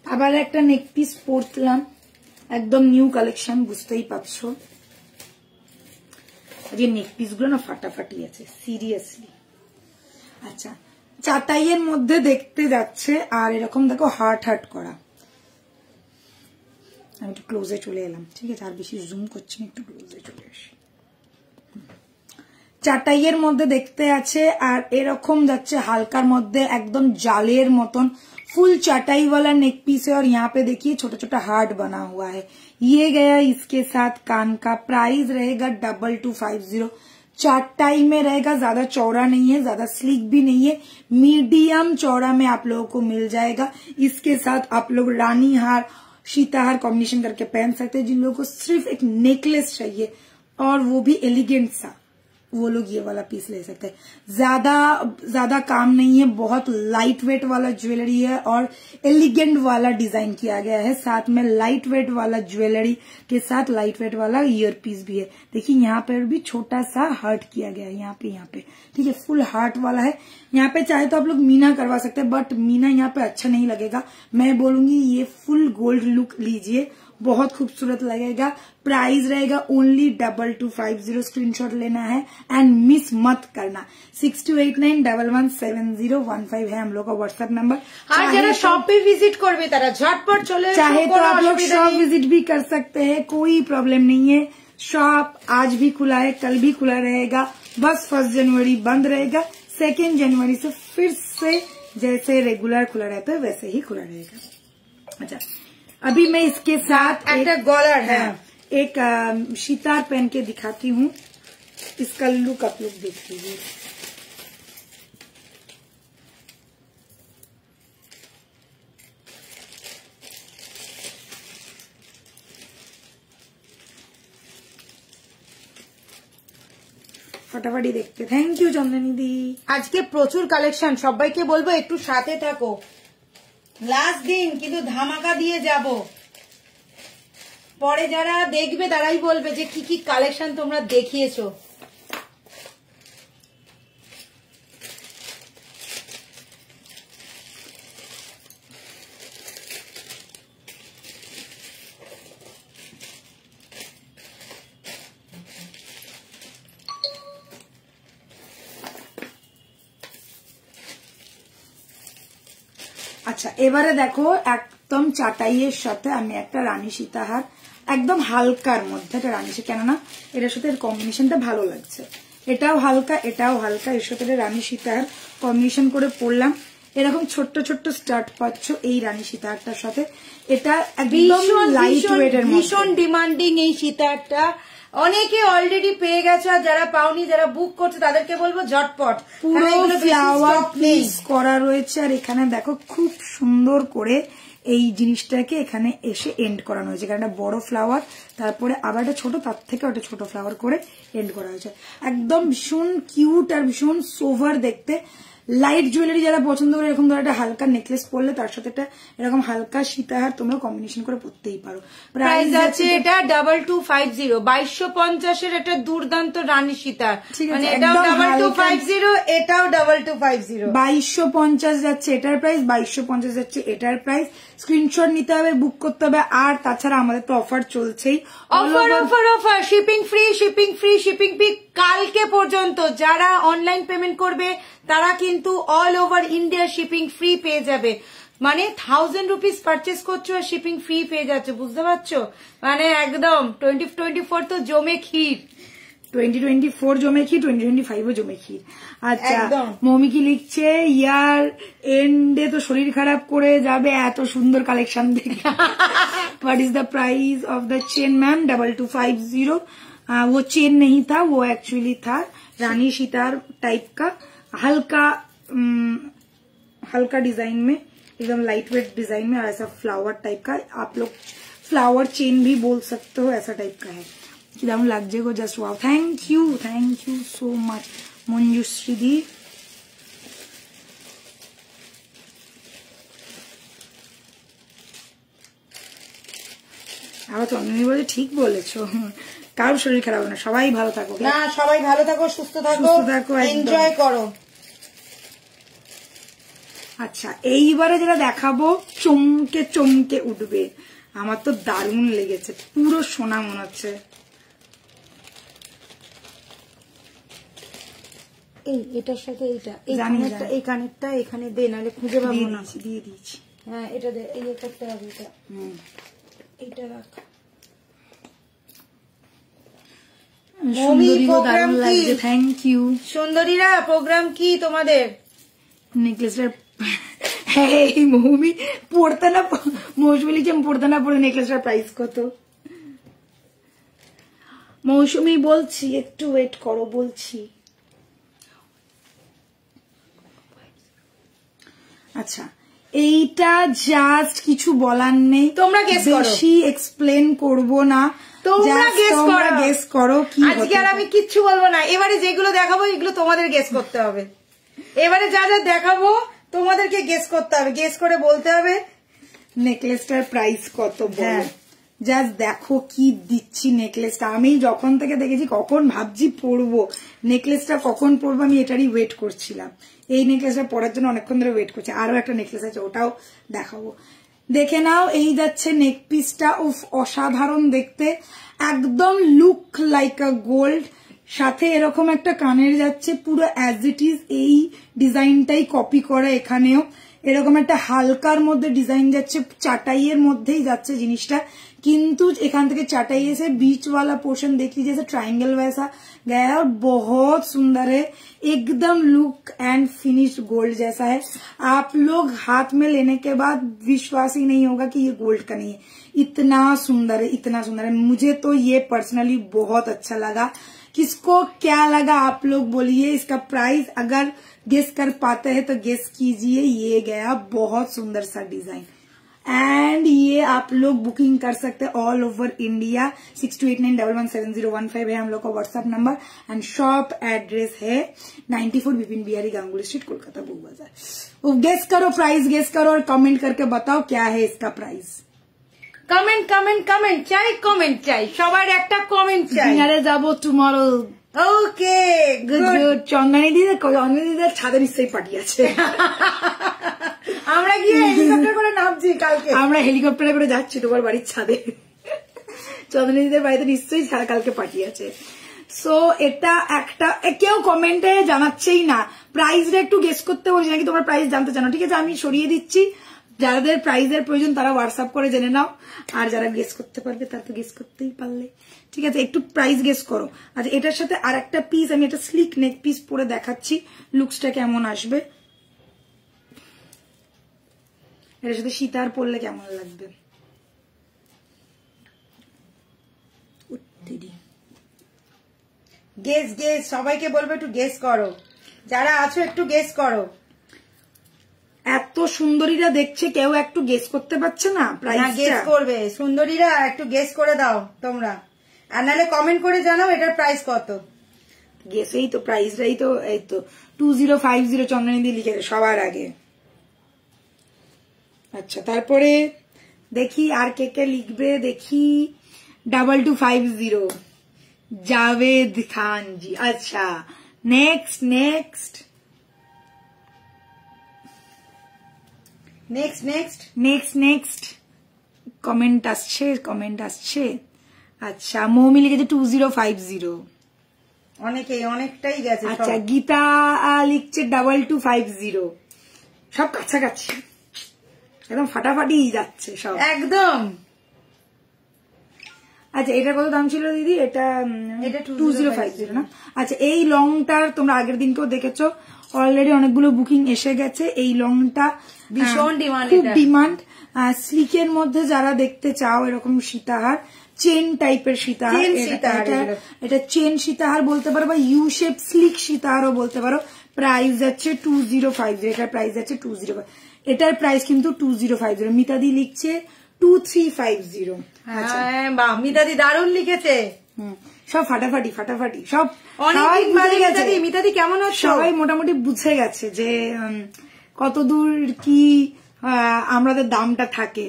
আবার একটা নেক পিস পরলাম, একদম নিউ কালেকশন, বুঝতেই পারছো। যে নেক পিস গুলো না ফাটাফাটি আছে সিরিয়াসলি। আচ্ছা চাটাইয়ের মধ্যে দেখতে যাচ্ছে, আর এরকম দেখো হার্ট হার্ট করা। আমি একটু ক্লোজে চলে এলাম, ঠিক আছে, আর বেশি জুম করছি না, একটু ক্লোজে চলে আসি। চাটাইয়ের মধ্যে দেখতে আছে, আর এরকম যাচ্ছে হালকার মধ্যে একদম জালের মতন फुल चटाई वाला नेक पीस है। और यहाँ पे देखिए छोटा छोटा हार्ट बना हुआ है। ये गया इसके साथ कान का, प्राइस रहेगा 2250। चटाई में रहेगा, ज्यादा चौड़ा नहीं है, ज्यादा स्लिक भी नहीं है, मीडियम चौड़ा में आप लोगों को मिल जाएगा। इसके साथ आप लोग रानी हार सीताहार कॉम्बिनेशन करके पहन सकते हैं। जिन लोगों को सिर्फ एक नेकलेस चाहिए और वो भी एलिगेंट सा, वो लोग ये वाला पीस ले सकते हैं। ज्यादा काम नहीं है, बहुत लाइट वेट वाला ज्वेलरी है और एलिगेंट वाला डिजाइन किया गया है। साथ में लाइट वेट वाला ज्वेलरी के साथ लाइट वेट वाला ईयर पीस भी है। देखिए यहाँ पर भी छोटा सा हार्ट किया गया है, यहाँ पे ठीक है, फुल हार्ट वाला है। यहाँ पे चाहे तो आप लोग मीना करवा सकते हैं, बट मीना यहाँ पे अच्छा नहीं लगेगा। मैं बोलूंगी ये फुल गोल्ड लुक लीजिए, बहुत खूबसूरत लगेगा। प्राइस रहेगा ओनली 2250। स्क्रीनशॉट लेना है एंड मिस मत करना। 6289117015 है हम लोग का व्हाट्सएप नंबर। আর যারা শপে ভিজিট করবে তারা ঝটপট চলে আসো, चाहे तो आप लोग शॉप विजिट भी कर सकते हैं, कोई प्रॉब्लम नहीं है। शॉप आज भी खुला है, कल भी खुला रहेगा, बस 1 जनवरी बंद रहेगा। 2 जनवरी से फिर से जैसे रेगुलर खुला रहता है वैसे ही खुला रहेगा। अच्छा, अभी मैं इसके साथ एक गॉलर है, एक सितार पहन के दिखाती हूँ। इसका लुक आप लोग देख लीजिए। फटाफट ही देखते। थैंक यू चंदनी दी। আজকে প্রচুর কালেকশন, সবাইকে বলবো একটু সাথে থাকো। লাস্ট দিন কিন্তু ধামাকা দিয়ে যাব, পরে যারা দেখবে তারাই বলবে যে কি কি কালেকশন তোমরা দেখিয়েছো। আচ্ছা, এবারে দেখো একদম চাটাইয়ের সাথে আমি একটা রানী সীতাহার, একদম হালকার মধ্যে একটা রানী সীতা, কেননা এটার সাথে এর কম্বিনেশনটা ভালো লাগছে। এটাও হালকা এটাও হালকা, এর সাথে রানী সীতাহার কম্বিনেশন করে পরলাম। এরকম ছোট্ট ছোট্ট স্টার্ট পাচ্ছ এই রানী সীতাহারটার সাথে। এটা একদম লাইট ওয়েটের মধ্যে, ভীষণ ডিমান্ডিং এই সীতাহারটা। অনেকে অলরেডি পেয়ে গেছে, আর যারা পাওনি, যারা বুক করছে তাদেরকে বলবো ঝটপট। পুরো ফ্লাওয়ার পিস করা রয়েছে, আর এখানে দেখো খুব সুন্দর করে এই জিনিসটাকে এখানে এসে এন্ড করানো হয়েছে। এখানে একটা বড় ফ্লাওয়ার, তারপরে আবার একটা ছোট, তার থেকে একটা ছোট ফ্লাওয়ার করে এন্ড করা হয়েছে। একদম ভীষণ কিউট আর ভীষণ সোভার দেখতে। লাইট জুয়েলারি যারা পছন্দ করে, এরকম ধর একটা হালকা নেকলেস পরলে তার সাথে একটা এরকম হালকা সীতাহার তোমরা কম্বিনেশন করে পরতেই পারো। প্রাইস আছে এটা 2250, 2250 এর একটা দুর্দান্ত রানী সীতাহার। মানে এটাও 2250, এটাও 2250। 2250 যাচ্ছে এটার প্রাইস, 2250 যাচ্ছে এটার প্রাইস। স্ক্রিনশট নিতে হবে, বুক করতে হবে। আর তাছাড়া আমাদের তো অফার চলছেই, offer offer offer, shipping free shipping free shipping free কালকে পর্যন্ত। যারা অনলাইন পেমেন্ট করবে তারা কিন্তু all over India shipping free পেয়ে যাবে। মানে 1000 রুপিস পারচেস করছো আর শিপিং ফ্রি পেয়ে যাচ্ছে, বুঝতে পারছো? মানে একদম 2024 তো জমে ক্ষীর। 2024 জমে ক্ষীর, 2025 ও জমে ক্ষীর। আচ্ছা, মমি কি লিখছে, ইয়ার এন্ডে তো শরীর খারাপ করে যাবে এত সুন্দর কালেকশন দেখে। What is the price of the chain ma'am? 2250। वो चेन नहीं था, वो एक्चुअली था रानी सीतार टाइप का, हल्का डिजाइन में, एकदम लाइट वेट डिजाइन में, और ऐसा फ्लावर टाइप का, आप लोग फ्लावर चेन भी बोल सकते हो, ऐसा टाइप का है। कितना लग जाएगा, just wow. Thank you so much Manjushree दी। আবার চন্দনী বলে ঠিক বলেছো, কারোর শরীর খারাপ না, সবাই ভালো থাকো। না, সবাই ভালো থাকো, সুস্থ থাকো, এনজয় করো। আচ্ছা, এইবারে যেটা দেখাবো চমকে চমকে উঠবে, আমার তো দারুণ লেগেছে, পুরো সোনা মনে হচ্ছে। এই এটার সাথে এইটা, এই কানেরটা এখানে দে, নাহলে খুঁজে পাবো না। দিয়ে দিয়েছি। হ্যাঁ, এটা দে, এই করতে হবে, এটা এইটা রাখ। Thank you সুন্দরীরা। প্রোগ্রাম কি তোমাদের? নেকলেসটার মৌমি পড়তে না, মৌসুমি লিখে পড়তে না পড়ে নেকলেসটার প্রাইস কত? মৌসুমি বলছি, একটু ওয়েট করো, বলছি। আচ্ছা, এইটা জাস্ট কিছু বলার নেই, তোমরা গেস করো, বেশি এক্সপ্লেন করব না, তোমরা গেস করো কি আজকে। আর আমি কিচ্ছু বলবো না, এবারে যেগুলো দেখাবো এগুলো তোমাদের গেস করতে হবে। এবারে যা যা দেখাবো তোমাদেরকে গেস করতে হবে, গেস করে বলতে হবে নেকলেসটার প্রাইস কত। হ্যাঁ জাস্ট দেখো কি দিচ্ছি নেকলেসটা। আমি যখন থেকে দেখেছি কখন ভাবছি পরবো নেকলেসটা, কখন পরবো আমি এটারই ওয়েট করছিলাম। এই নেকলেসটা পরার জন্য অনেকক্ষণ ধরে ওয়েট করছি। আরো একটা নেকলেস আছে, ওটাও দেখাবো, দেখে নাও। এই যাচ্ছে নেক পিসটা, উফ অসাধারণ দেখতে, একদম লুক লাইক আ গোল্ড। সাথে এরকম একটা কানের যাচ্ছে, পুরো অ্যাজ ইট ইজ এই ডিজাইনটাই কপি করা। এখানেও এরকম একটা হালকার মধ্যে ডিজাইন যাচ্ছে, চাটাইয়ের মধ্যেই যাচ্ছে জিনিসটা, কিন্তু এখান থেকে চাटाई से बीच वाला पोर्शन देख लीजिए, जैसे ट्रायंगल वैसा गया है और बहुत सुंदर है, एकदम लुक एंड फिनिश्ड गोल्ड जैसा है। आप लोग हाथ में लेने के बाद विश्वास ही नहीं होगा कि ये गोल्ड का नहीं है, इतना सुंदर है, इतना सुंदर है। मुझे तो ये पर्सनली बहुत अच्छा लगा। किसको क्या लगा आप लोग बोलिए। इसका प्राइस अगर गेस कर पाते हैं तो गेस कीजिए। ये गया बहुत सुंदर सा डिजाइन, एंड ये आप लोग बुकिंग कर सकते हैं ऑल ओवर इंडिया। 6289117015 है हम लोग का WhatsApp number, and shop address है 94 बिपिन बिहारी गांगुली स्ट्रीट, कोलकाता बुक बाजार। गेस करो, प्राइस गेस करो और कमेंट करके बताओ क्या है इसका प्राइस। কমেন্ট কমেন্ট কমেন্ট চাই, কমেন্ট চাই, সবার একটা কমেন্ট চাই। ডিনারে যাবো tomorrow. Okay good good. Chandani দিদার ছাদে নিশ্চয়ই পার্টি আছে। আমরা গিয়ে হেলিকপ্টার করে নামছি কালকে, আমরা হেলিকপ্টারে করে যাচ্ছি তোমার বাড়ির ছাদে। চন্দনী দিদার বাড়িতে নিশ্চয়ই কালকে পার্টি আছে। সো এটা একটা কেউ কমেন্টে জানাচ্ছেই না, প্রাইসটা একটু গেস করতে বলছি নাকি তোমরা প্রাইস জানতে চাও। ঠিক আছে আমি সরিয়ে দিচ্ছি, যাদের প্রাইজের প্রয়োজন তারা হোয়াটসঅ্যাপ করে জেনে নাও, আর যারা গেস করতে পারবে তারা তো গেস করতেই পারলে। ঠিক আছে একটু প্রাইস গেস করো। আচ্ছা এটার সাথে আর একটা পিস, আমি একটা স্লিক নেক পিস পরে দেখাচ্ছি লুকসটা কেমন আসবে। এটার সাথে সীতার পরলে কেমন লাগবে। গেস গেস, সবাইকে বলবো একটু গেস করো, যারা আছো একটু গেস করো। এত সুন্দরীরা দেখছে, কেউ একটু গেস করতে পারছে না প্রাইসটা। গেস করবে সুন্দরীরা, একটু গেস করে দাও তোমরা, আর নাহলে কমেন্ট করে জানাও এটার প্রাইস কত। গেস এই তো প্রাইসটাই তো, এই তো 2050 চন্দনী দিয়ে লিখে সবার আগে। আচ্ছা তারপরে দেখি আর কে কে লিখবে, দেখি 2250 জাভেদ খান জি। আচ্ছা next next next next next next comment আসছে, কমেন্ট আসছে। আচ্ছা মৌমি লিখেছে 2050। অনেকটাই গেছে। আচ্ছা গীতা লিখছে 2250। সব কাছাকাছি, একদম ফাটাফাটি যাচ্ছে সব একদম। আচ্ছা এটার কত দাম ছিল দিদি? এটা 2050 না? আচ্ছা এই লংটার তোমরা আগের দিনকেও দেখেছো, অলরেডি অনেকগুলো বুকিং এসে গেছে। এই লংটা ভীষণ ডিমান্ড, খুব ডিমান্ড। স্লিকের মধ্যে যারা দেখতে চাও এরকম সীতাহার, চেন টাইপের সীতাহার, এটা চেন সীতাহার বলতে পারো বা ইউ শেপ স্লিক সীতাহারও বলতে পারো। প্রাইস যাচ্ছে 2050, এটার প্রাইস যাচ্ছে 2050, এটার প্রাইস কিন্তু 2050। মিতাদি লিখছে 2350। বাহ মিতাদি দারুণ লিখেছে। সব ফাটাফাটি ফাটাফাটি সব। মিতাদি কেমন আছো? সবাই মোটামুটি বুঝে গেছে যে কতদূর কি আমাদের দামটা থাকে।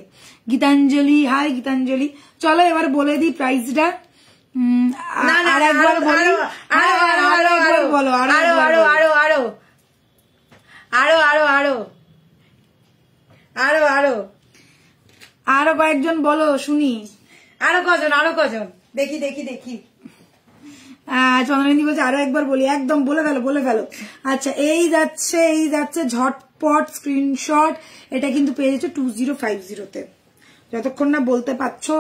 গীতাঞ্জলি হাই গীতাঞ্জলি, চলো এবার বলে দিই প্রাইসটা। আরেকবার বলো, আরো কয়েকজন বলো শুনি। আরো কজন দেখি দেখি দেখি। চন্দ্রনীতি বলছে আরো একবার বলি, একদম বলে ফেলো। আচ্ছা এই যাচ্ছে ঝটপট স্ক্রিনশট। এটা কিন্তু পেয়ে যাচ্ছে 2050-তে। যতক্ষণ না বলতে পারছো,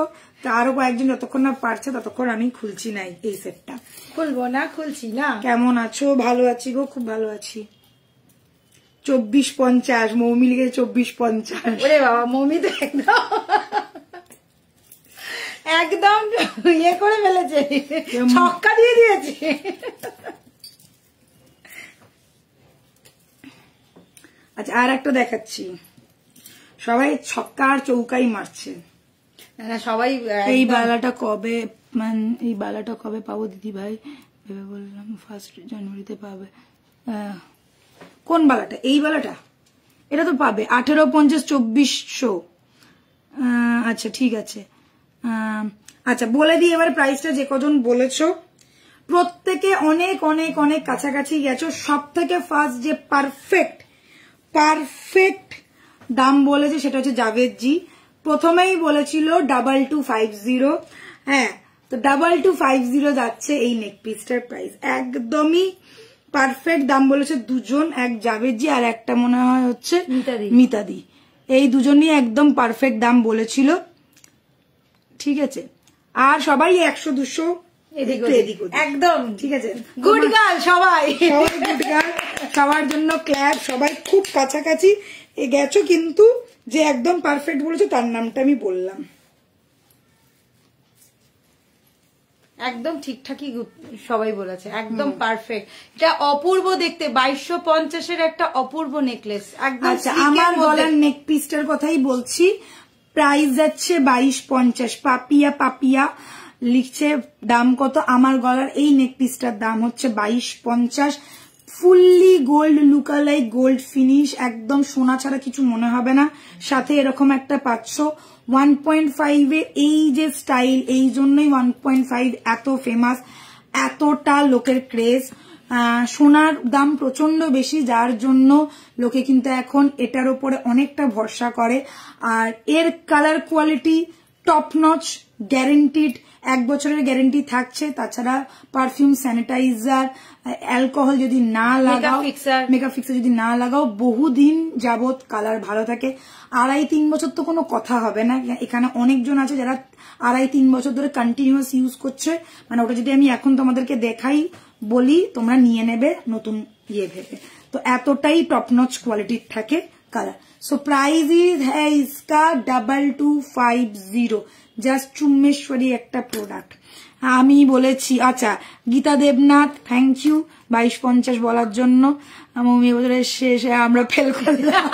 আরো কয়েকজন যতক্ষণ না পারছে ততক্ষণ আমি খুলছি না এই সেটটা। খুলছি না। কেমন আছো? ভালো আছি গো, খুব ভালো আছি। 2450 মৌমি লিখেছে 2450। ওরে বাবা মৌমি তো একদম ইয়ে করে ফেলেছে, ছক্কা দিয়ে দিয়েছে। আচ্ছা আর একটা দেখাচ্ছি, সবাই ছক্কা আর চৌকাই মারছে। না সবাই এই বালাটা কবে এই বালাটা কবে পাবো দিদি ভাই? ভেবে বললাম 1 জানুয়ারিতে পাবে। কোন বালাটা? এই বালাটা? এটা তো পাবে 1850-2400। আচ্ছা ঠিক আছে। আচ্ছা বলে দিই এবার প্রাইসটা, যে কজন বলেছো প্রত্যেকে অনেক অনেক অনেক কাছাকাছি গেছো। সব থেকে ফার্স্ট যে পারফেক্ট দাম বলেছে সেটা হচ্ছে জাভেদ জি। প্রথমেই বলেছিল 2250। হ্যাঁ, তো 2250 যাচ্ছে এই নেক পিসটার প্রাইস। একদমই পারফেক্ট দাম বলেছে দুজন, এক জাভেদ জি আর একটা মনে হয় হচ্ছে মিতাদি। এই দুজনই একদম পারফেক্ট দাম বলেছিল, ঠিক আছে। আর সবাই 100-200 এদিক একদম ঠিক আছে। গুড গার্ল সবাই গুড গার্ল, সবার জন্য ক্ল্যাপ। সবাই খুব কাছাকাছি গেছো, কিন্তু যে একদম পারফেক্ট বলেছো তার নামটা আমি বললাম। একদম ঠিকঠাকই সবাই বলেছে, একদম পারফেক্ট। এটা অপূর্ব দেখতে, 2250 একটা অপূর্ব নেকলেস একদম। আচ্ছা আমার গলার নেক পিসটার কথাই বলছি, প্রাইস যাচ্ছে 2250। পাপিয়া লিখছে দাম কত? আমার গলার এই নেক পিসটার দাম হচ্ছে 2250। Fully gold, lookalike gold finish, একদম সোনা ছাড়া কিছু মনে হবে না। সাথে এরকম একটা পাচ্ছ 1.5 এই যে স্টাইল, এই জন্যই 1.5 এত ফেমাস, এতটা লোকের ক্রেজ। সোনার দাম প্রচন্ড বেশি, যার জন্য লোকে কিন্তু এখন এটার উপরে অনেকটা ভরসা করে। আর এর colour quality top notch, guaranteed, 1 বছরের গ্যারেন্টি থাকছে। তাছাড়া পারফিউম, স্যানিটাইজার, অ্যালকোহল যদি না লাগাও, মেকআপ ফিক্সার যদি না লাগাও, বহুদিন যাবত কালার ভালো থাকে। 2.5-3 বছর তো কোনো কথা হবে না। এখানে অনেকজন আছে যারা 2.5-3 বছর ধরে কন্টিনিউয়াস ইউজ করছে। মানে ওটা যদি আমি এখন তোমাদেরকে দেখাই, বলি, তোমরা নিয়ে নেবে নতুন ভেবে। তো এতটাই টপ নচ কোয়ালিটির থাকে কালার। सो प्राइस है इसका 2250। জাস্ট চুম্মেশ্বরী একটা প্রোডাক্ট আমি বলেছি। আচ্ছা গীতা দেবনাথ, থ্যাংক ইউ 2250 বলার জন্য। মমি বছরের শেষে আমরা ফেল করলাম।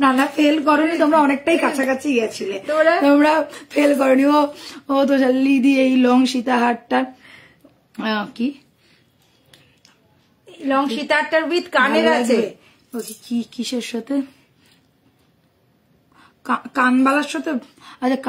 না ফেল করনি, তোমরা অনেকটাই কাছাকাছি গেছিলে, তোমরা ফেল করনি। ও তো লিদি এই লং সীতাহারটা কি লং সীতাহারটার উইথ কানের আছে, কি কিসের সাথে? কানবালার সাথে। আচ্ছা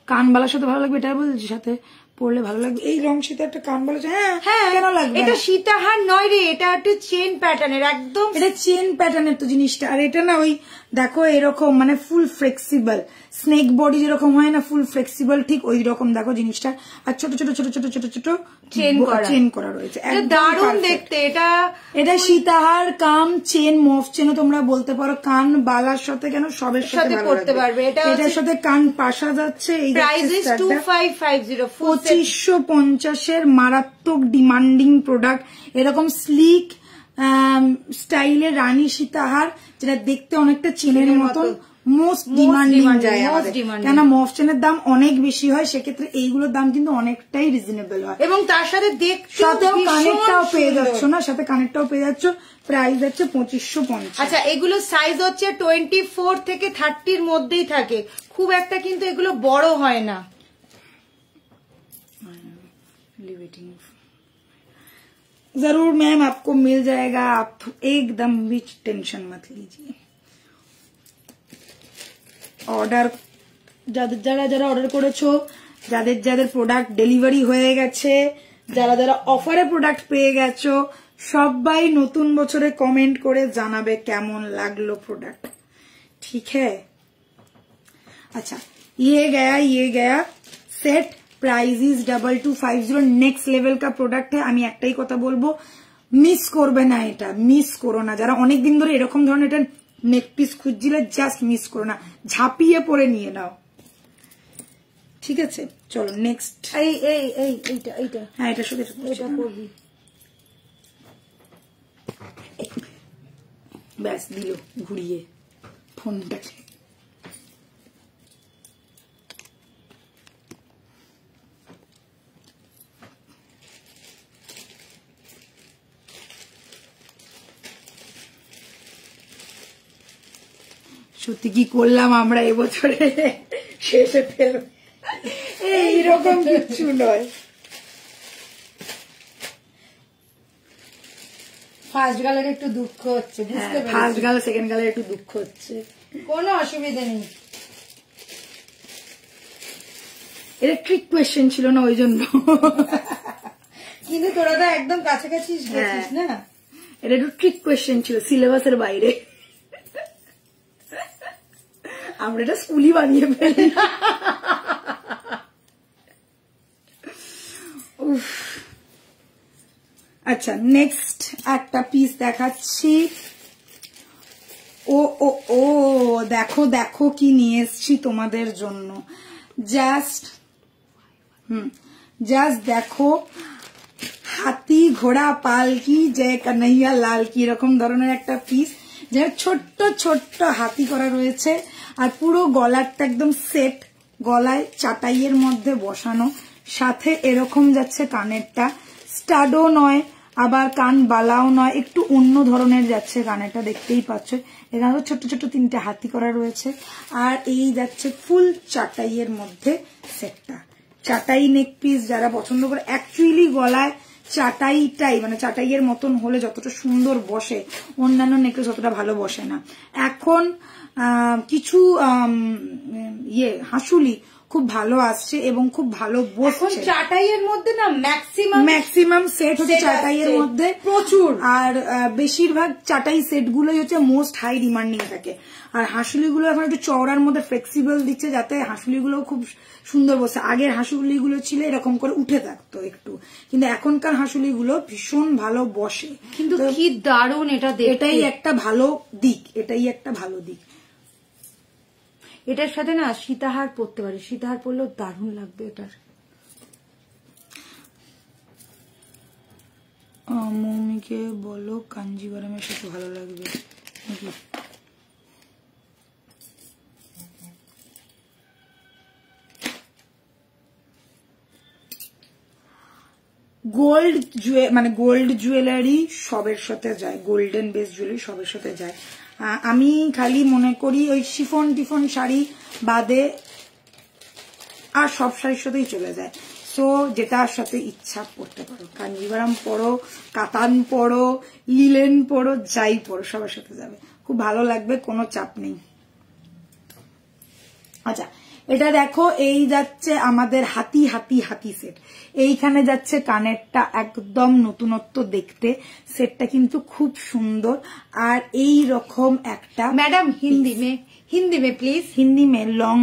কানবালার সাথে ভালো লাগবে, এটা বলছি, সাথে পড়লে ভালো লাগবে। এই রং সাথে একটা কানবালা। হ্যাঁ কেন লাগবে? এটা সীতাহার নয় রে, এটা একটু চেন প্যাটার্নের, একদম এটা চেন প্যাটার্নের তো জিনিসটা। আর এটা না ওই দেখো এরকম মানে ফুল ফ্লেক্সিবল, স্নেক বডি যেরকম হয় না, ফুল ফ্লেক্সিবল, ঠিক ওই রকম দেখো জিনিসটা। আর ছোট ছোট ছোট ছোট ছোট ছোট চেন করা রয়েছে, দারুণ দেখতে। এটা সীতাহার কাম চেন, মফ চেনও তোমরা বলতে পারো। কান বালার সাথে কেন, সবের সাথে পড়তে পারবে। এটার সাথে কান পাশা যাচ্ছে। এই 2550 মারাত্মক ডিমান্ডিং প্রোডাক্ট। এরকম স্লিক স্টাইলের রানী সীতাহার, যেটা দেখতে অনেকটা চেনের মতন, মোস্ট ডিমান্ডিং যায় আমাদের। কেন মফ চেনের দাম অনেক বেশি হয়, সেক্ষেত্রে এইগুলোর দাম কিন্তু অনেকটাই রিজনেবল হয়। এবং তার সাথে সাথেও কানেরটাও পেয়ে যাচ্ছ না, সাথে কানেরটাও পেয়ে যাচ্ছ। প্রাইস হচ্ছে 2550। আচ্ছা এগুলো সাইজ হচ্ছে 24 থেকে 30 মধ্যেই থাকে, খুব একটা কিন্তু এগুলো বড় হয় না। जरूर मैम आपको मिल जाएगा, आप एकदम भी टेंशन मत लीजिए। অর্ডার যারা যারা অর্ডার করেছো, যাদের যাদের প্রোডাক্ট ডেলিভারি হয়ে গেছে, যারা যারা অফারে প্রোডাক্ট পেয়ে গেছো, সবাই নতুন বছরে কমেন্ট করে জানাবে কেমন লাগলো প্রোডাক্ট, ঠিক है? अच्छा ये गया set. Price is 2250। Next level का प्रोडक्ट है। আমি একটাই কথা বলবো, মিস করবে না, এটা মিস করো না। যারা অনেকদিন ধরে এরকম ধরনের এটা নেক পিস খুঁজছিলে, জাস্ট মিস করো না, ঝাঁপিয়ে পড়ে নিয়ে নাও, ঠিক আছে? চলো নেক্সট। এইটা হ্যাঁ এটার সাথে এটা করবি। ব্যাস দিল ঘুরিয়ে ফোনটাকে। সত্যি কি করলাম আমরা এবছরে, শেষে ফেলব এইরকম কিছু নয়। ফার্স্ট গালের একটু দুঃখ হচ্ছে, ফার্স্ট গাল সেকেন্ড গালের একটু দুঃখ হচ্ছে, কোনো অসুবিধা নেই। এটা ট্রিক কোয়েশ্চেন ছিল না ওই জন্য, কিন্তু তোরা তো একদম কাছাকাছি গেছিস না। এটা একটু ট্রিক কোয়েশ্চেন ছিল, সিলেবাসের বাইরে। আমরা এটা স্কুলই বানিয়ে ফেলি। আচ্ছা, নেক্সট একটা পিস দেখাচ্ছি। ও ও ও দেখো দেখো কি নিয়ে এসছি তোমাদের জন্য। জাস্ট দেখো, হাতি ঘোড়া পালকি জয় কানাইয়া লাল কি, এরকম ধরনের একটা পিস, যেটা ছোট্ট ছোট্ট হাতি করা রয়েছে, আর পুরো গলারটা একদম সেট, গলায় চাটাইয়ের মধ্যে বসানো, সাথে এরকম যাচ্ছে কানেরটা, স্টাডও নয় আবার কান বালাও নয়, একটু অন্য ধরনের যাচ্ছে কানেরটা, দেখতেই পাচ্ছ। এখানে ছোট্ট ছোট্ট 3টে হাতি করা রয়েছে, আর এই যাচ্ছে ফুল চাটাইয়ের মধ্যে সেটটা। চাটাই নেক পিস যারা পছন্দ করে, অ্যাকচুয়ালি গলায় চাটাইটাই মানে চাটাইয়ের মতন হলে যতটা সুন্দর বসে, অন্যান্য নেকলেস অতটা ভালো বসে না। এখন কিছু হাসুলি খুব ভালো আসছে এবং খুব ভালো বসছে। চাটাইয়ের মধ্যে না ম্যাক্সিমাম সেট হচ্ছে চাটাইয়ের মধ্যে প্রচুর, আর বেশিরভাগ চাটাই সেট গুলোই হচ্ছে মোস্ট হাই ডিমান্ডিং থাকে। আর হাসুলিগুলো এখন একটু চওড়ার মধ্যে ফ্লেক্সিবল দিচ্ছে, যাতে হাসুলিগুলো খুব সুন্দর বসে। আগের হাসুলিগুলো ছিল এরকম করে উঠে থাকতো একটু, কিন্তু এখনকার হাসুলিগুলো ভীষণ ভালো বসে। কিন্তু কি দারুণ এটা, এটাই একটা ভালো দিক, এটাই একটা ভালো দিক। এটার সাথে না সীতাহার পরতে পারি, সীতাহার পরলেও দারুণ লাগবে এটার। মৌমিকে বলো কাঞ্জিভারামের সাথে ভালো লাগবে। গোল্ড জুয়েলারি সবের সাথে যায়, গোল্ডেন বেস জুয়েলারি সবের সাথে যায়। আমি খালি মনে করি ওই শিফন টিফন শাড়ি বাদে আর সব শাড়ির সাথেই চলে যায়। সো যেটার সাথে ইচ্ছা পড়তে পারো, কাঞ্জিভারাম পরো, কাতান পরো, লিলেন পরো, যাই পরো, সবার সাথে যাবে, খুব ভালো লাগবে, কোনো চাপ নেই। আচ্ছা, এটা দেখো, এই যাচ্ছে আমাদের হাতি হাতি হাতি সেট। এইখানে যাচ্ছে কানেরটা একদম নতুনত্ব দেখতে, সেটটা কিন্তু খুব সুন্দর। আর এই রকম একটা ম্যাডাম হিন্দি মে প্লিজ, হিন্দি মে লং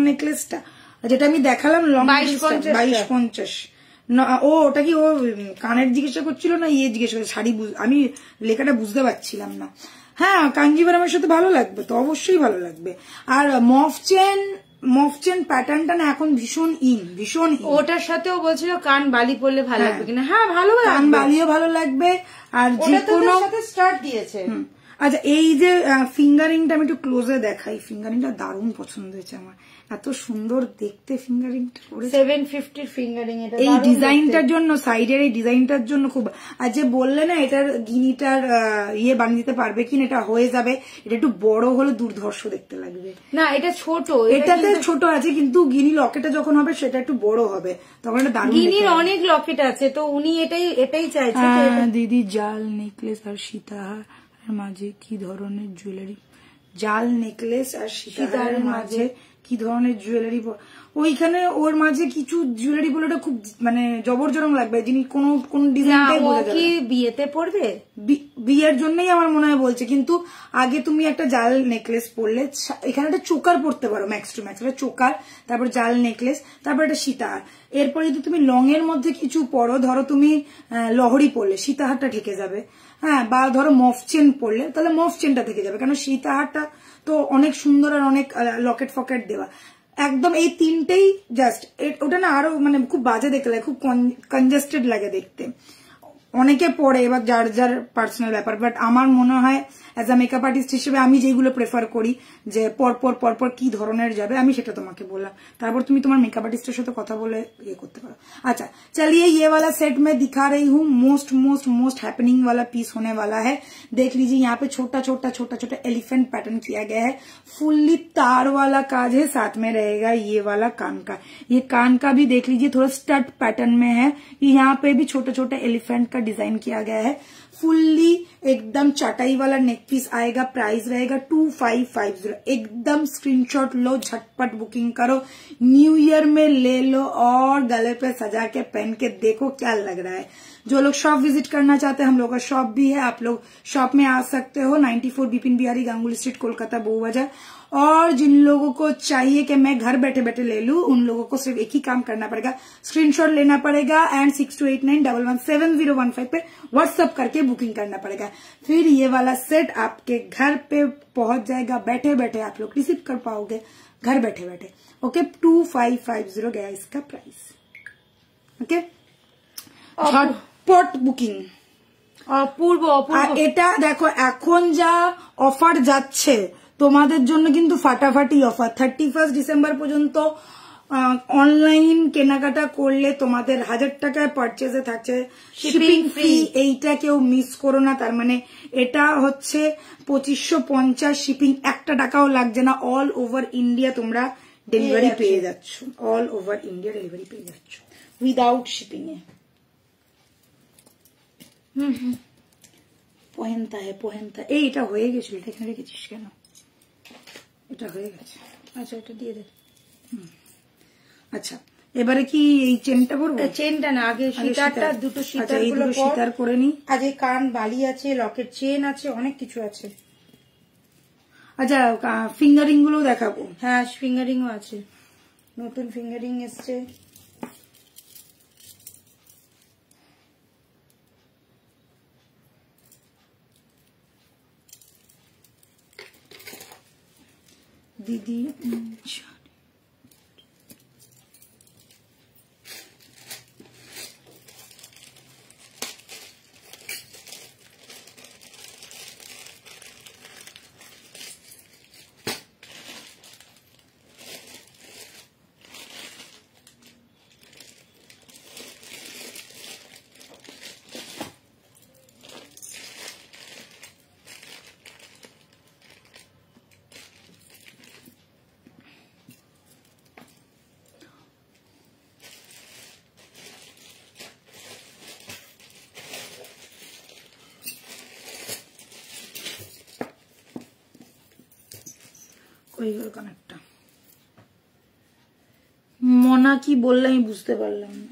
নেকলেসটা যেটা আমি দেখালাম, লং 2250। ও ওটা কি ও কানের জিজ্ঞাসা করছিল না জিজ্ঞাসা করছে, শাড়ি আমি লেখাটা বুঝতে পারছিলাম না। হ্যাঁ, কাঞ্জিভারামের সাথে ভালো লাগবে তো, অবশ্যই ভালো লাগবে। আর মফ চেন প্যাটার্নটা না এখন ভীষণ ভীষণ ওটার সাথেও বলছিল কান বালি পরলে ভালো লাগবে কিনা। হ্যাঁ, ভালো লাগবে, কান বালিও ভালো লাগবে। আর যে কোনো স্টার্ট দিয়েছে। আচ্ছা, এই যে ফিঙ্গারিংটা আমি একটু ক্লোজে দেখাই, ফিঙ্গারিংটা দারুণ পছন্দ হয়েছে আমার, এত সুন্দর দেখতে ফিঙ্গারিংটা করে। 750 ফিঙ্গারিং, এটা এই ডিজাইনটার জন্য, সাইডের এই ডিজাইনটার জন্য খুব। আর যে বললে না এটার গিনিটার বানিয়ে দিতে পারবে কিনা, এটা হয়ে যাবে। এটা একটু বড় হলে দুর্ধর্ষ দেখতে লাগবে। না, এটা ছোট, এটাতে ছোট আছে, কিন্তু গিনি লকেটটা যখন হবে সেটা একটু বড় হবে, তখন এটা দারুণ। গিনির অনেক লকেট আছে, তো উনি এটাই চাইছে। দিদি, জাল নেকলেস আর সীতাহার মাঝে কি ধরনের জুয়েলারি? জাল নেকলেস আর সীতাহারের মাঝে কি ধরনের জুয়েলারি? ওইখানে ওর মাঝে কিছু জুয়েলারি বলে খুব মানে জবরজরং লাগবে, যিনি কোন ডিজাইনটাই বোঝা যাবে। কি বিয়েতে পরবে? বিয়ের জন্যই আমার মনে হয় বলছে। কিন্তু আগে তুমি একটা জাল নেকলেস পরলে, এখানে একটা চোকার পরতে পারো, ম্যাক্স টু ম্যাক্স একটা চোকার, তারপর জাল নেকলেস, তারপর একটা সীতাহার। এরপরে যদি তুমি লং এর মধ্যে কিছু পরো, ধরো তুমি লহরি পরলে, সীতাহারটা ঢেকে যাবে। হ্যাঁ, বা ধরো মফ চেন পরলে, তাহলে মফ চেনটা থেকে যাবে, কারণ সীতাহারটা তো অনেক সুন্দর আর অনেক লকেট ফকেট দেওয়া। একদম এই তিনটেই জাস্ট, ওটা না আরো মানে খুব বাজে দেখতে লাগে, খুব কনজেস্টেড লাগে দেখতে, অনেকে পরে, এবার যার যার পার্সোনাল ব্যাপার, বাট আমার মনে হয় অ্যাজ আ মেকআপ আর্টিস্ট হিসেবে আমি যেগুলো প্রেফার করি যে পরপর কি ধরনের যাবে আমি সেটা তোমাকে বললাম, তারপর তুমি তোমার मेकअप आर्टिस्ट সাথে কথা বলে ये করতে পারো। अच्छा चलिए ये वाला सेट मैं दिखा रही हूँ, मोस्ट हैपनिंग वाला पीस होने वाला है। देख लीजिए यहाँ पे छोटा छोटा एलिफेंट पैटर्न किया गया है, फुल्ली तार वाला काज है, साथ में रहेगा ये वाला कान का। ये कान का भी देख लीजिए थोड़ा स्टड पैटर्न में है, यहाँ पे भी छोटा एलिफेंट का डिजाइन किया गया है, फुल्ली एकदम चटाई वाला नेक पीस आएगा। प्राइस रहेगा 2550। एकदम स्क्रीनशॉट लो, झटपट बुकिंग करो, न्यू ईयर में ले लो और गले पे सजा के पहन के देखो क्या लग रहा है। जो लोग शॉप विजिट करना चाहते हैं, हम लोग का शॉप भी है, आप लोग शॉप में आ सकते हो, 94 बिपिन बिहारी गांगुली स्ट्रीट कोलकाता बउबाजार। और जिन लोगों को चाहिए कि मैं घर बैठे बैठे ले लूं, उन लोगों को सिर्फ एक ही काम करना पड़ेगा, स्क्रीनशॉट लेना पड़ेगा एंड 6289117015 पे व्हाट्सएप करके बुकिंग करना पड़ेगा। फिर ये वाला सेट आपके घर पे पहुंच जाएगा, बैठे बैठे आप लोग रिसीव कर पाओगे, घर बैठे बैठे। ओके 2550 गया इसका प्राइस। ओके झटपट बुकिंग। অপূর্ব আর এটা দেখো এখন যা অফার যাচ্ছে তোমাদের জন্য কিন্তু ফাটাফাটি অফার, 31 ডিসেম্বর পর্যন্ত অনলাইন কেনাকাটা করলে তোমাদের 1000 টাকায় পারচেজে থাকছে শিপিং ফ্রি। এইটা কেউ মিস করো না। তার মানে এটা হচ্ছে 2550, শিপিং 1 টাকাও লাগছে না, অল ওভার ইন্ডিয়া তোমরা ডেলিভারি পেয়ে যাচ্ছ, অল ওভার ইন্ডিয়া ডেলিভারি পেয়ে যাচ্ছ উইদাউট শিপিং এ। পোহেনতা এইটা হয়ে গেছিল, এটা এখানে রেখেছিস কেন? এটা হয়ে গেছে, আচ্ছা এটা দিয়ে দে। আচ্ছা এবারে কি এই চেনটা পরবো? চেনটা না, আগে সীতারটা, দুটো সীতার এই দুটো সীতার করে নি। আগে কান বালি আছে, লকেট চেন আছে, অনেক কিছু আছে। আচ্ছা ফিঙ্গারিং গুলো দেখাবো। হ্যাঁ ফিঙ্গারিং ও আছে, নতুন ফিঙ্গারিং এসছে। দিদি ওই কানেরটা মনা কি বললে আমি বুঝতে পারলাম না।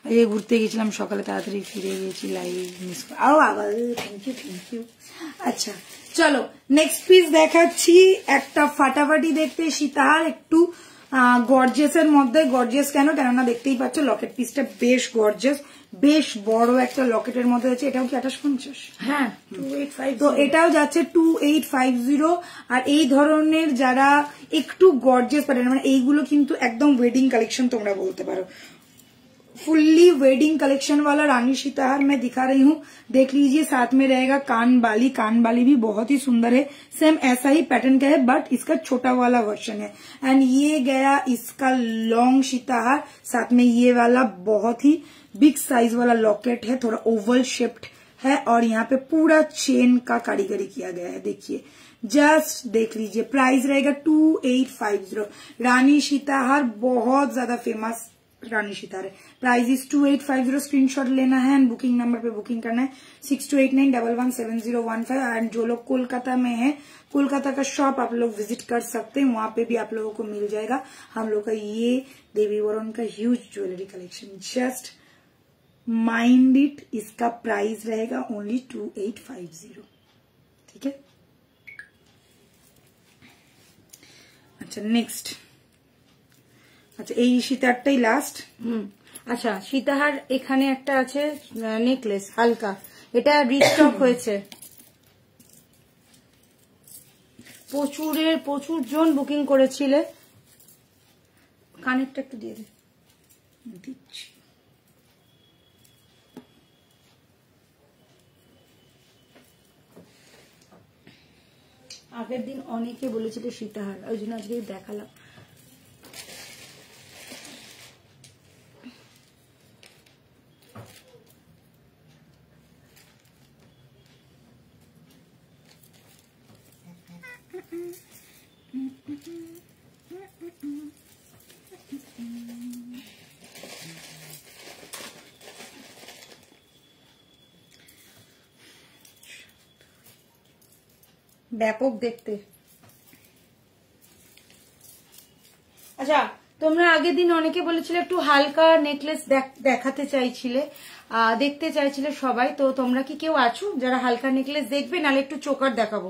এই ঘুরতে গেছিলাম সকালে, তাড়াতাড়ি ফিরে গেছি, লাইভ মিস আবার থ্যাংক ইউ। আচ্ছা চলো নেক্সট পিস দেখাচ্ছি, একটা ফাটাফাটি দেখতে সীতাহার, একটু গর্জিয়াসের মধ্যে। গর্জিয়াস কেননা দেখতেই পাচ্ছ লকেট পিসটা বেশ গর্জিয়াস, বেশ বড় একটা লকেটের মধ্যে আছে। এটাও কি 2850? হ্যাঁ 2850। তো এটাও যাচ্ছে 2850। আর এই ধরনের যারা একটু গর্জিয়াস পারেন, মানে এইগুলো কিন্তু একদম ওয়েডিং কালেকশন তোমরা বলতে পারো, फुल्ली वेडिंग कलेक्शन वाला रानी सीताहार मैं दिखा रही हूँ। देख लीजिए साथ में रहेगा कान बाली भी बहुत ही सुंदर है, सेम ऐसा ही पैटर्न का है बट इसका छोटा वाला वर्जन है। एंड ये गया इसका लॉन्ग सीताहार, साथ में ये वाला बहुत ही बिग साइज वाला लॉकेट है, थोड़ा ओवल शेप्ड है और यहाँ पे पूरा चेन का कारीगरी किया गया है। देखिए जस्ट देख लीजिए, प्राइस रहेगा 2850। रानी सीताहार बहुत ज्यादा फेमस रानी सीताहार है, प्राइस इज 2850। स्क्रीनशॉट लेना है एंड बुकिंग नंबर पे बुकिंग करना है 6289117015। एंड जो लोग कोलकाता में है, कोलकाता का शॉप आप लोग विजिट कर सकते हैं, वहां पे भी आप लोगों को मिल जाएगा हम लोग का ये देवी वरुण का huge jewellery collection. Just mind it, इसका प्राइस रहेगा ओनली 2850। ठीक है। अच्छा नेक्स्ट, আচ্ছা এই সীতারটাই লাস্ট। আচ্ছা সীতাহার এখানে একটা আছে নেকলেস হালকা, এটা রিস্টক হয়েছে। প্রচুর জন বুকিং করেছিলে। কানেরটা একটু দিয়ে দিচ্ছি। আগের দিন অনেকে বলেছিল সীতাহার, ওই জন্য আজকে দেখালাম। ব্যাপক দেখতে। আচ্ছা, তোমরা আগের দিন অনেকে বলেছিলে একটু হালকা নেকলেস দেখাতে চাইছিলে, দেখতে চাইছিলে সবাই। তো তোমরা কি কেউ আছো যারা হালকা নেকলেস দেখবে? নাহলে একটু চোকার দেখাবো।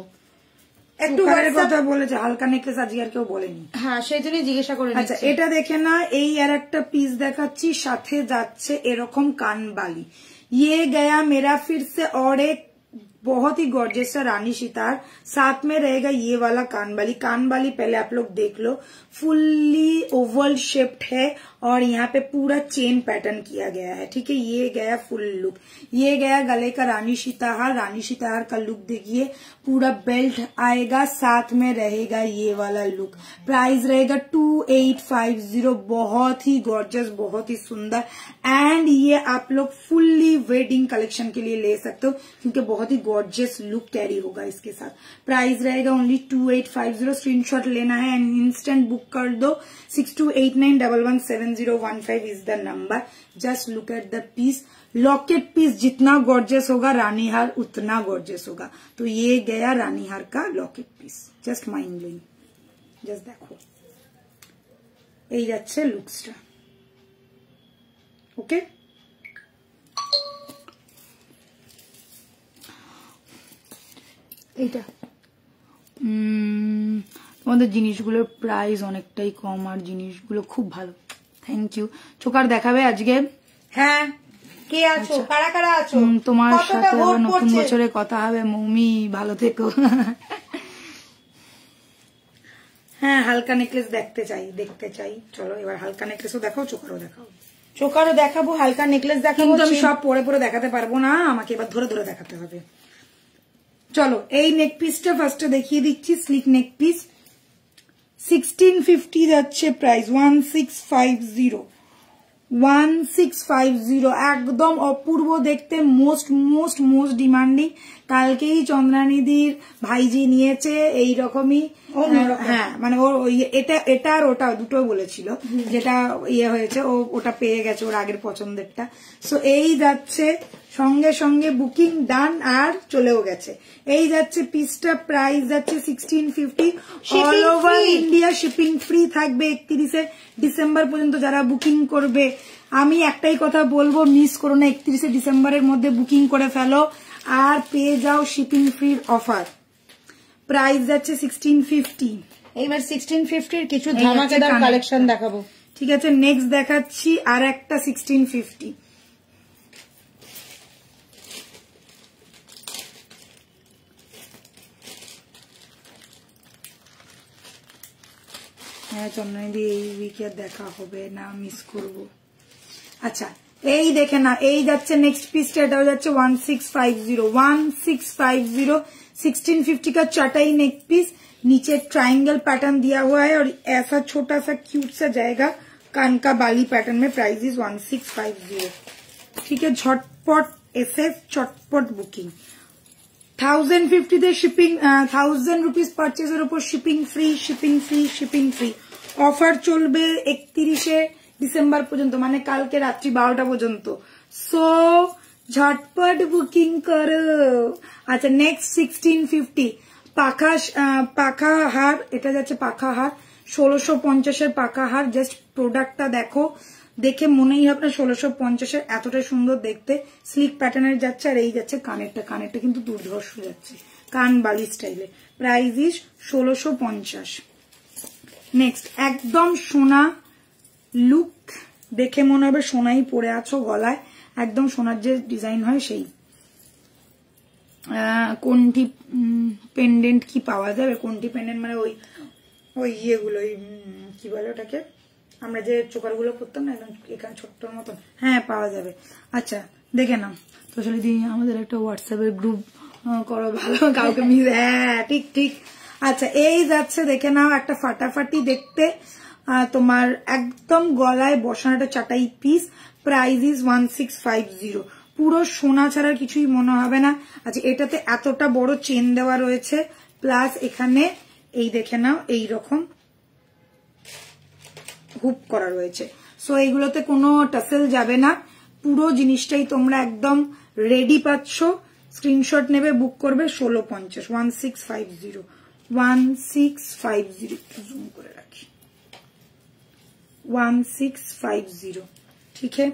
একটু কথা বলেছে, হালকা নেকলেস আজকে আর কেউ বলেনি। হ্যাঁ, সেই জন্যই জিজ্ঞাসা করে। আচ্ছা, এটা দেখে না, এই আর একটা পিস দেখাচ্ছি, সাথে যাচ্ছে এরকম কানবালি। ये गया मेरा फिर से और एक बहुत ही गॉर्जियस सा रानी सितार, साथ में रहेगा ये वाला कानबाली। कानबाली पहले आप लोग देख लो, फुल्ली ओवल शेप्ड है और यहाँ पे पूरा चेन पैटर्न किया गया है। ठीक है, ये गया फुल लुक। ये गया गले का रानी सीताहार। रानी सीताहार का लुक देखिए, पूरा बेल्ट आएगा, साथ में रहेगा ये वाला लुक। प्राइस रहेगा 2850। बहुत ही गॉर्जियस, बहुत ही सुंदर। एंड ये आप लोग फुल्ली वेडिंग कलेक्शन के लिए ले सकते हो, क्योंकि बहुत ही गॉर्जियस लुक कैरी होगा इसके साथ। प्राइस रहेगा ओनली 2850। स्क्रीनशॉट लेना है एंड इंस्टेंट बुक कर दो। 6289117015 is the number. Just look at the piece. Locket piece जितना गॉर्जियस होगा, रानीहार उतना गॉर्जियस होगा। तो ये गया रानीहार का locket piece. Just mind blowing. Just देखो, এই যাচ্ছে লুকসটা। ওকে, এইটা তোমাদের জিনিসগুলোর প্রাইস অনেকটাই কম আর জিনিসগুলো খুব ভালো। Thank you. চোকার দেখাবে আজকে? হ্যাঁ, কে আছো? কারা কারা আছো? তোমার সাথে আবার নতুন বছরে কথা হবে মৌমি, ভালো থেকো। হ্যাঁ, হালকা নেকলেস দেখতে চাই। চলো এবার হালকা নেকলেসও দেখাও, চোকারও দেখাও। চোকারও দেখাবো, হালকা নেকলেস দেখাবো। কিন্তু আমি সব পরে পরে দেখাতে পারবো না, আমাকে এবার ধরে ধরে দেখাতে হবে। চলো, এই নেক পিসটা ফার্স্টে দেখিয়ে দিচ্ছি। স্লিক নেক পিস 1650 যাচ্ছে প্রাইস। 1650 একদম অপূর্ব দেখতে, মোস্ট ডিমান্ডিং। কালকেই চন্দ্রানিদির ভাইজি নিয়েছে এইরকমই। হ্যাঁ, মানে ওর এটা আর ওটা দুটো বলেছিল, যেটা ইয়ে হয়েছে ওটা পেয়ে গেছে, ওর আগের পছন্দেরটা। সো এই যাচ্ছে, সঙ্গে সঙ্গে বুকিং ডান আর চলেও গেছে। এই যাচ্ছে পিসটা, প্রাইস যাচ্ছে 1650। All over India shipping free থাকবে 31 ডিসেম্বর পর্যন্ত। যারা বুকিং করবে, আমি একটাই কথা বলবো, মিস করো না, 31 ডিসেম্বরের মধ্যে বুকিং করে ফেলো আর পেয়ে যাও শিপিং ফ্রির অফার। প্রাইস যাচ্ছে 1650। এইবার 1650 কিছু ধামাকাদার কালেকশন দেখাবো। ঠিক আছে, নেক্সট দেখাচ্ছি আর একটা 1650। হ্যাঁ চন্দ্রানিদি, এই উইকে দেখা হবে না, মিস করব। আচ্ছা, এই দেখে না, এই যাচ্ছে নেক্সট পিসটা, এটাও যাচ্ছে 1650। 1650 का चटाई नेक पीस, नीचे ट्रायंगल पैटर्न दिया हुआ है और ऐसा छोटा सा क्यूट सा जाएगा कान का बाली पैटर्न में। Price is 1650। ठीक है, झटपट एसएफ, चटपट बुकिंग। 1050 তে শিপিং, 1000 রুপিস পারচেজের উপর শিপিং ফ্রি। অফার চলবে 31 ডিসেম্বর পর্যন্ত, মানে কালকে রাত্রি 12টা পর্যন্ত। সো ঝটপট বুকিং করো। আচ্ছা, নেক্সট 1650 পাখা হার, এটা যাচ্ছে পাখা হার 1650 পাখা হার। জাস্ট প্রোডাক্টটা দেখো, দেখে মনেই হবে না 1650, এতটাই সুন্দর দেখতে। স্লিক প্যাটার্নের যাচ্ছে আর এই যাচ্ছে কানেরটা কিন্তু দুর্ধর্ষ যাচ্ছে, কান বালি স্টাইলে। Price is 1650। নেক্সট একদম সোনা লুক, দেখে মনে হবে সোনাই পরে আছো গলায়, একদম সোনার যে ডিজাইন হয় সেই। কোনটি পেন্ডেন্ট কি পাওয়া যাবে? কোনটি পেন্ডেন্ট মানে ওই ওই ইয়েগুলো কি বলে ওটাকে, আমরা যে চোকারগুলো করতাম না একদম এখানে ছোট্টর মতন, হ্যাঁ পাওয়া যাবে। আচ্ছা দেখে নাও তো চলে দিই, আমাদের একটা হোয়াটসঅ্যাপের গ্রুপ করো ভালো, কাউকে মিস, হ্যাঁ ঠিক ঠিক। আচ্ছা এই যাচ্ছে দেখে নাও, একটা ফাটাফাটি দেখতে তোমার একদম গলায় বসানো একটা চাটাই পিস, প্রাইস ইজ 1650, পুরো সোনা ছাড়া কিছুই মনে হবে না। আচ্ছা এটাতে এতটা বড় চেন দেওয়া রয়েছে, প্লাস এখানে এই দেখে নাও এইরকম হুপ করা রয়েছে। সো এইগুলোতে কোনো টাসেল যাবে না, পুরো জিনিসটাই তোমরা একদম রেডি পাচ্ছ। স্ক্রিনশট নেবে, বুক করবে 1650, 1650, 1650, একটু জুম করে রাখি, 1650, ঠিক আছে।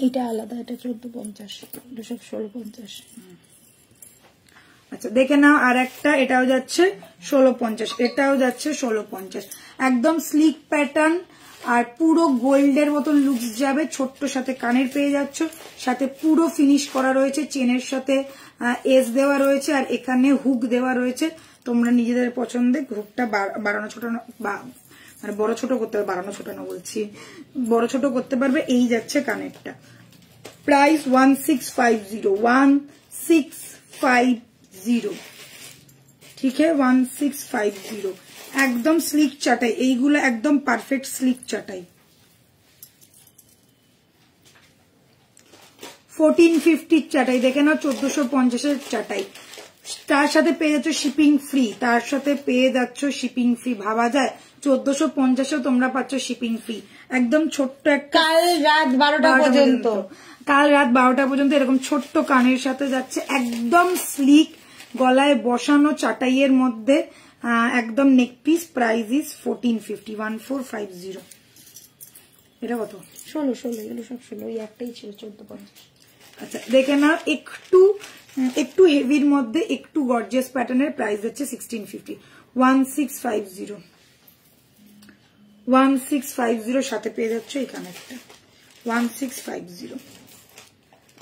এটা আলাদা, এটা 1450, এটা সব 1650। আচ্ছা দেখে নাও আর একটা, এটাও যাচ্ছে 1650, এটাও যাচ্ছে 1650, একদম স্লিক প্যাটার্ন আর পুরো গোল্ডের মতন লুকস যাবে। ছোট্ট সাথে কানের পেয়ে যাচ্ছ, সাথে পুরো ফিনিশ করা রয়েছে, চেনের সাথে এস দেওয়া রয়েছে আর এখানে হুক দেওয়া রয়েছে। তোমরা নিজেদের পছন্দে হুকটা বাড়ানো ছোটানো বা মানে বড় ছোট করতে পারবে, বাড়ানো ছোটানো বলছি, বড় ছোট করতে পারবে। এই যাচ্ছে কানেরটা, প্রাইস 1650, 1650, ঠিক আছে 1650, একদম স্লিক চাটাই, এইগুলো একদম পারফেক্ট স্লিক চাটাই। 1450 চাটাই দেখে নাও, 1450 চাটাই, তার সাথে পেয়ে যাচ্ছ শিপিং ফ্রি, তার সাথে পেয়ে যাচ্ছ শিপিং ফ্রি। ভাবা যায় 1450 তোমরা পাচ্ছ শিপিং ফ্রি, একদম ছোট্ট একটা, কাল রাত 12টা পর্যন্ত, কাল রাত 12টা পর্যন্ত এরকম ছোট্ট কানের সাথে যাচ্ছে, একদম স্লিক গলায় বসানো চাটাইয়ের মধ্যে, একদম নেক পিস। Price is 1450, 1450। এটা কত? 16, এগুলো সব 16, ওই একটাই ছিল 1450। আচ্ছা দেখে নাও, একটু হেভির মধ্যে একটু গর্জিয়াস প্যাটার্নের, প্রাইস হচ্ছে 1650, 1650, 1650, সাথে পেয়ে যাচ্ছে এখানে একটা 1650।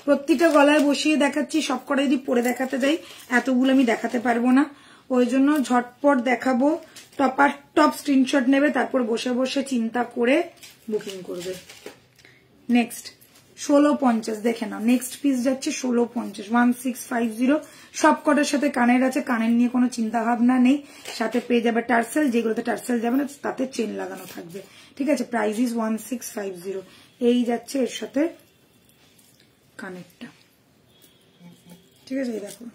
প্রত্যেকটা গলায় বসিয়ে দেখাচ্ছি, সবকটা যদি পরে দেখাতে যাই এতগুলো আমি দেখাতে পারবো না, ওই জন্য ঝটপট দেখাবো। টপ স্ক্রিনশট নেবে, তারপর বসে বসে চিন্তা করে বুকিং করবে। নেক্সট 1650 দেখে নাও, নেক্সট পিস যাচ্ছে 1650, 1650, সবকটার সাথে কানের আছে, কানের নিয়ে কোনো চিন্তা ভাবনা নেই। সাথে পেয়ে যাবে টার্সেল, যেগুলোতে টার্সেল যাবে না তাতে চেন লাগানো থাকবে, ঠিক আছে। প্রাইস ইজ 1650, এই যাচ্ছে এর সাথে কানেরটা, ঠিক আছে। এই দেখো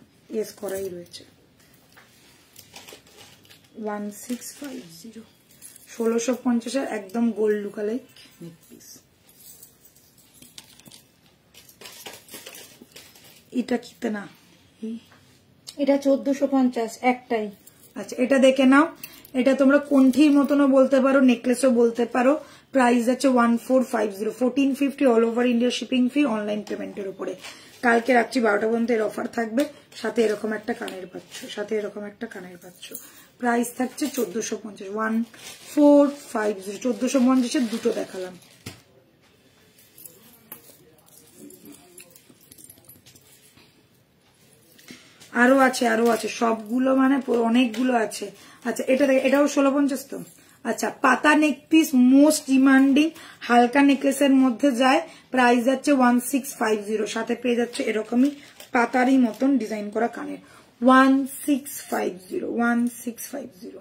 এস করাই রয়েছে, 1650, 1650 একদম গোল্ড লুকালাইক নেক পিস। এটা কিতে না, এটা 1450 একটাই। আচ্ছা এটা দেখে নাও, এটা তোমরা কণ্ঠির মতনও বলতে পারো, নেকলেসও বলতে পারো। প্রাইস আছে 1450, 1450, all over India shipping free, online পেমেন্টের উপরে। কালকে রাত্রি 12টা পর্যন্ত এর অফার থাকবে, সাথে এরকম একটা কানের পাচ্ছ, সাথে এরকম একটা কানের পাচ্ছ। প্রাইস থাকছে 1450, 1450, 1450 দুটো দেখালাম। আরো আছে সবগুলো, মানে অনেকগুলো আছে। আচ্ছা এটা এটাও 1650 তো। আচ্ছা পাতা নেক পিস, মোস্ট ডিমান্ডিং, হালকা নেকলেসের মধ্যে যায়, প্রাইস যাচ্ছে 1650, সাথে পেয়ে যাচ্ছে এরকমই পাতারই মতন ডিজাইন করা কানের, 1650, 1650।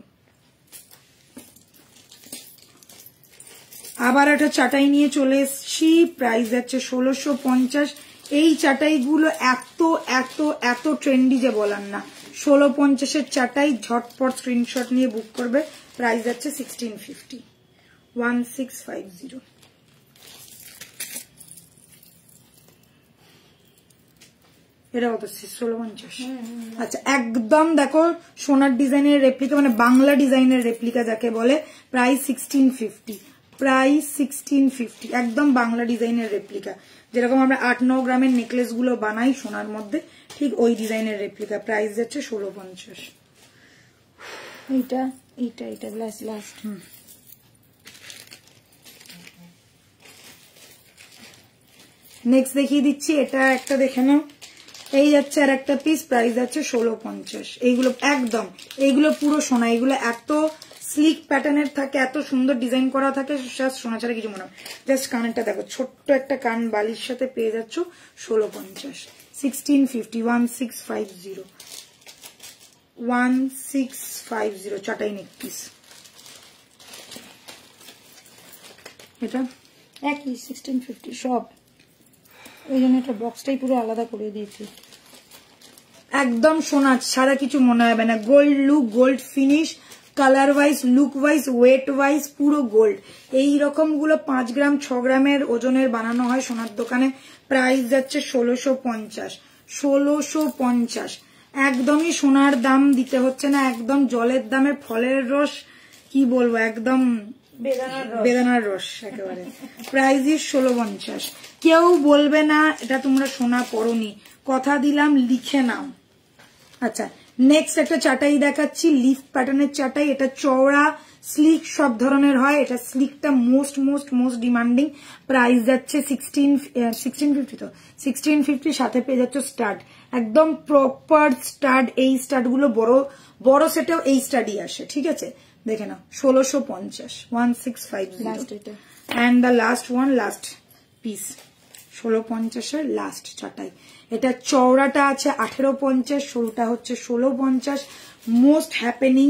আবার একটা চাটাই নিয়ে চলে এসছি, প্রাইস যাচ্ছে 1650। এই চাটাইগুলো এত এত এত ট্রেন্ডি যে বলার না। 1650 চাটাই, ঝটপট স্ক্রিনশট নিয়ে বুক করবে। প্রাইস যাচ্ছে 1650, 1650। এটা কত? 1650। আচ্ছা একদম দেখো সোনার ডিজাইনের রেপ্লিকা, মানে বাংলা ডিজাইনের রেপ্লিকা যাকে বলে। প্রাইস 1650, প্রাইস 1650, একদম বাংলা ডিজাইনের রেপ্লিকা, যেরকম আমরা 8-9 গ্রামের নেকলেস গুলো বানাই সোনার মধ্যে, ঠিক ওই ডিজাইনের রেপ্লিকা। প্রাইস যাচ্ছে 1650। এইটা লাস্ট নেক্সট দেখিয়ে দিচ্ছি, এটা একটা দেখে নাও, এই যাচ্ছে আর একটা পিস, প্রাইস যাচ্ছে 1650। এইগুলো একদম, এইগুলো পুরো সোনা, এগুলো এত স্লিক প্যাটার্নের থাকে, এত সুন্দর ডিজাইন করা থাকে, জাস্ট সোনা ছাড়া কিছু মনে হয়। জাস্ট কানেরটা দেখো, ছোট্ট একটা কান বালির সাথে পেয়ে যাচ্ছ 1650, 1650, 1650, 1650 চাটাই নেক পিস। এটা একই 1650 সব, ওই জন্য একটা বক্সটাই পুরো আলাদা করে দিয়েছি। একদম সোনা ছাড়া কিছু মনে হবে না, gold look, gold finish, colour wise, look wise, weight wise পুরো গোল্ড। এই রকম গুলো 5 গ্রাম 6 গ্রামের ওজনের বানানো হয় সোনার দোকানে। প্রাইস যাচ্ছে 1650, 1650। একদমই সোনার দাম দিতে হচ্ছে না, একদম জলের দামে ফলের রস, কি বলবো, একদম বেদানার রস একেবারে। প্রাইস 1650। কেউ বলবে না এটা তোমরা সোনা পরোনি, কথা দিলাম, লিখে নাও। আচ্ছা, নেক্সট একটা চাটাই দেখাচ্ছি, লিফ প্যাটার্নের চাটাই। এটা চওড়া, স্লিক সব ধরনের হয়, এটা স্লিকটা most most most demanding. Price যাচ্ছে 1650, তো 1650, সাথে পেয়ে যাচ্ছে স্টাড, একদম প্রপার স্টাড। এই স্টাড গুলো বড় বড় সেটেও এই স্টাডই আসে, ঠিক আছে, দেখে নাও। 1650, 1650। And the last one, last piece, 1650-এর লাস্ট চাটাই। এটা চওড়াটা আছে 1850, সরুটা হচ্ছে 1650। মোস্ট হ্যাপেনিং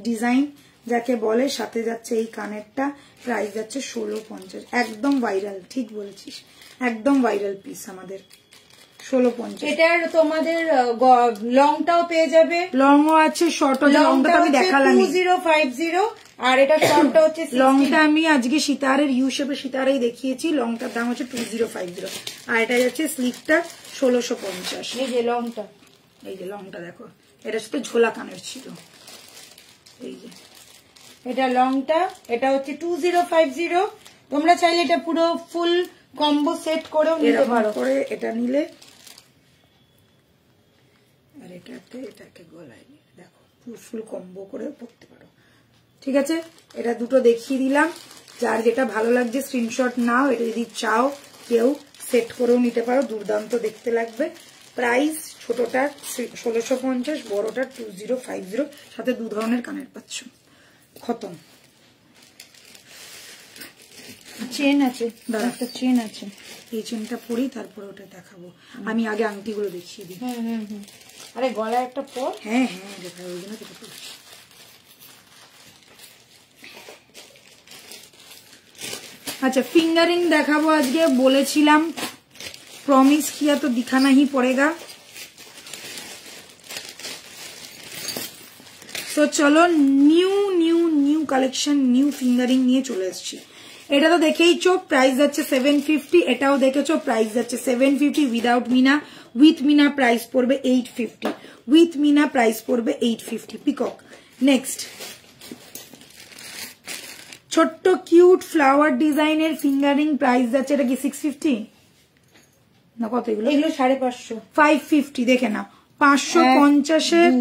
ডিজাইন যাকে বলে, সাথে যাচ্ছে এই কানেরটা, প্রাইস যাচ্ছে 1650। একদম ভাইরাল, ঠিক বলেছিস, একদম ভাইরাল পিস আমাদের 1650। এটার তোমাদের লংটাও পেয়ে যাবে, লংও আছে, শর্টও। লংটা আমি দেখালাম 2050, আর এটা শর্টটা হচ্ছে লংটা আমি আজকে সীতারের ইউ শেপের সীতারেই দেখিয়েছি, লংটার দাম হচ্ছে 2050, আর এটা যাচ্ছে স্লিকটা 1650। এই যে লংটা, এই যে লংটা দেখো, এটা সাথে ঝোলা কানের ছিল, এই যে এটা লংটা, এটা হচ্ছে 2050। তোমরা চাইলে এটা পুরো ফুল কম্বো সেট করেও নিতে পারো, করে এটা নিলে, আর এটাকে গলায় নিয়ে দেখো ফুল কম্বো করে পরতে পারো, ঠিক আছে। এটা দুটো দেখিয়ে দিলাম, যার যেটা ভালো লাগছে স্ক্রিনশট নাও। এটা যদি চাও কেউ সেট করেও নিতে পারো, দুর্দান্ত দেখতে লাগবে। প্রাইস ছোটটা 1650, বড়টা 2050, সাথে 2 ধরনের কানের পাচ্ছ। খতম। চেন আছে, একটা চেন আছে, এই চেনটা পরি, তারপরে ওটা দেখাবো। আমি আগে আংটিগুলো দেখিয়ে দিই। আরে গলায় একটা পর, হ্যাঁ হ্যাঁ দেখাবো, ওই জন্য কেটে পড়ছি। अच्छा फिंगरिंग देखाबो आज के बोलेছিলাম प्रॉमिस किया तो दिखाना ही पड़ेगा। तो चलो new new new collection new finger ring নিয়ে চলে এসেছি। এটা তো দেখেইছো প্রাইস যাচ্ছে 750, এটাও দেখেছো প্রাইস যাচ্ছে 750 উইদাউট মিনা, উইথ মিনা প্রাইস পড়বে 850, উইথ মিনা প্রাইস পড়বে 850 পিকক। নেক্সট ছোট্ট কিউট ফ্লাওয়ার ডিজাইনের ফিঙ্গারিং প্রাইস যাচ্ছে এটা কি 650 না কত? এগুলো 550 550 দেখে না 550 এর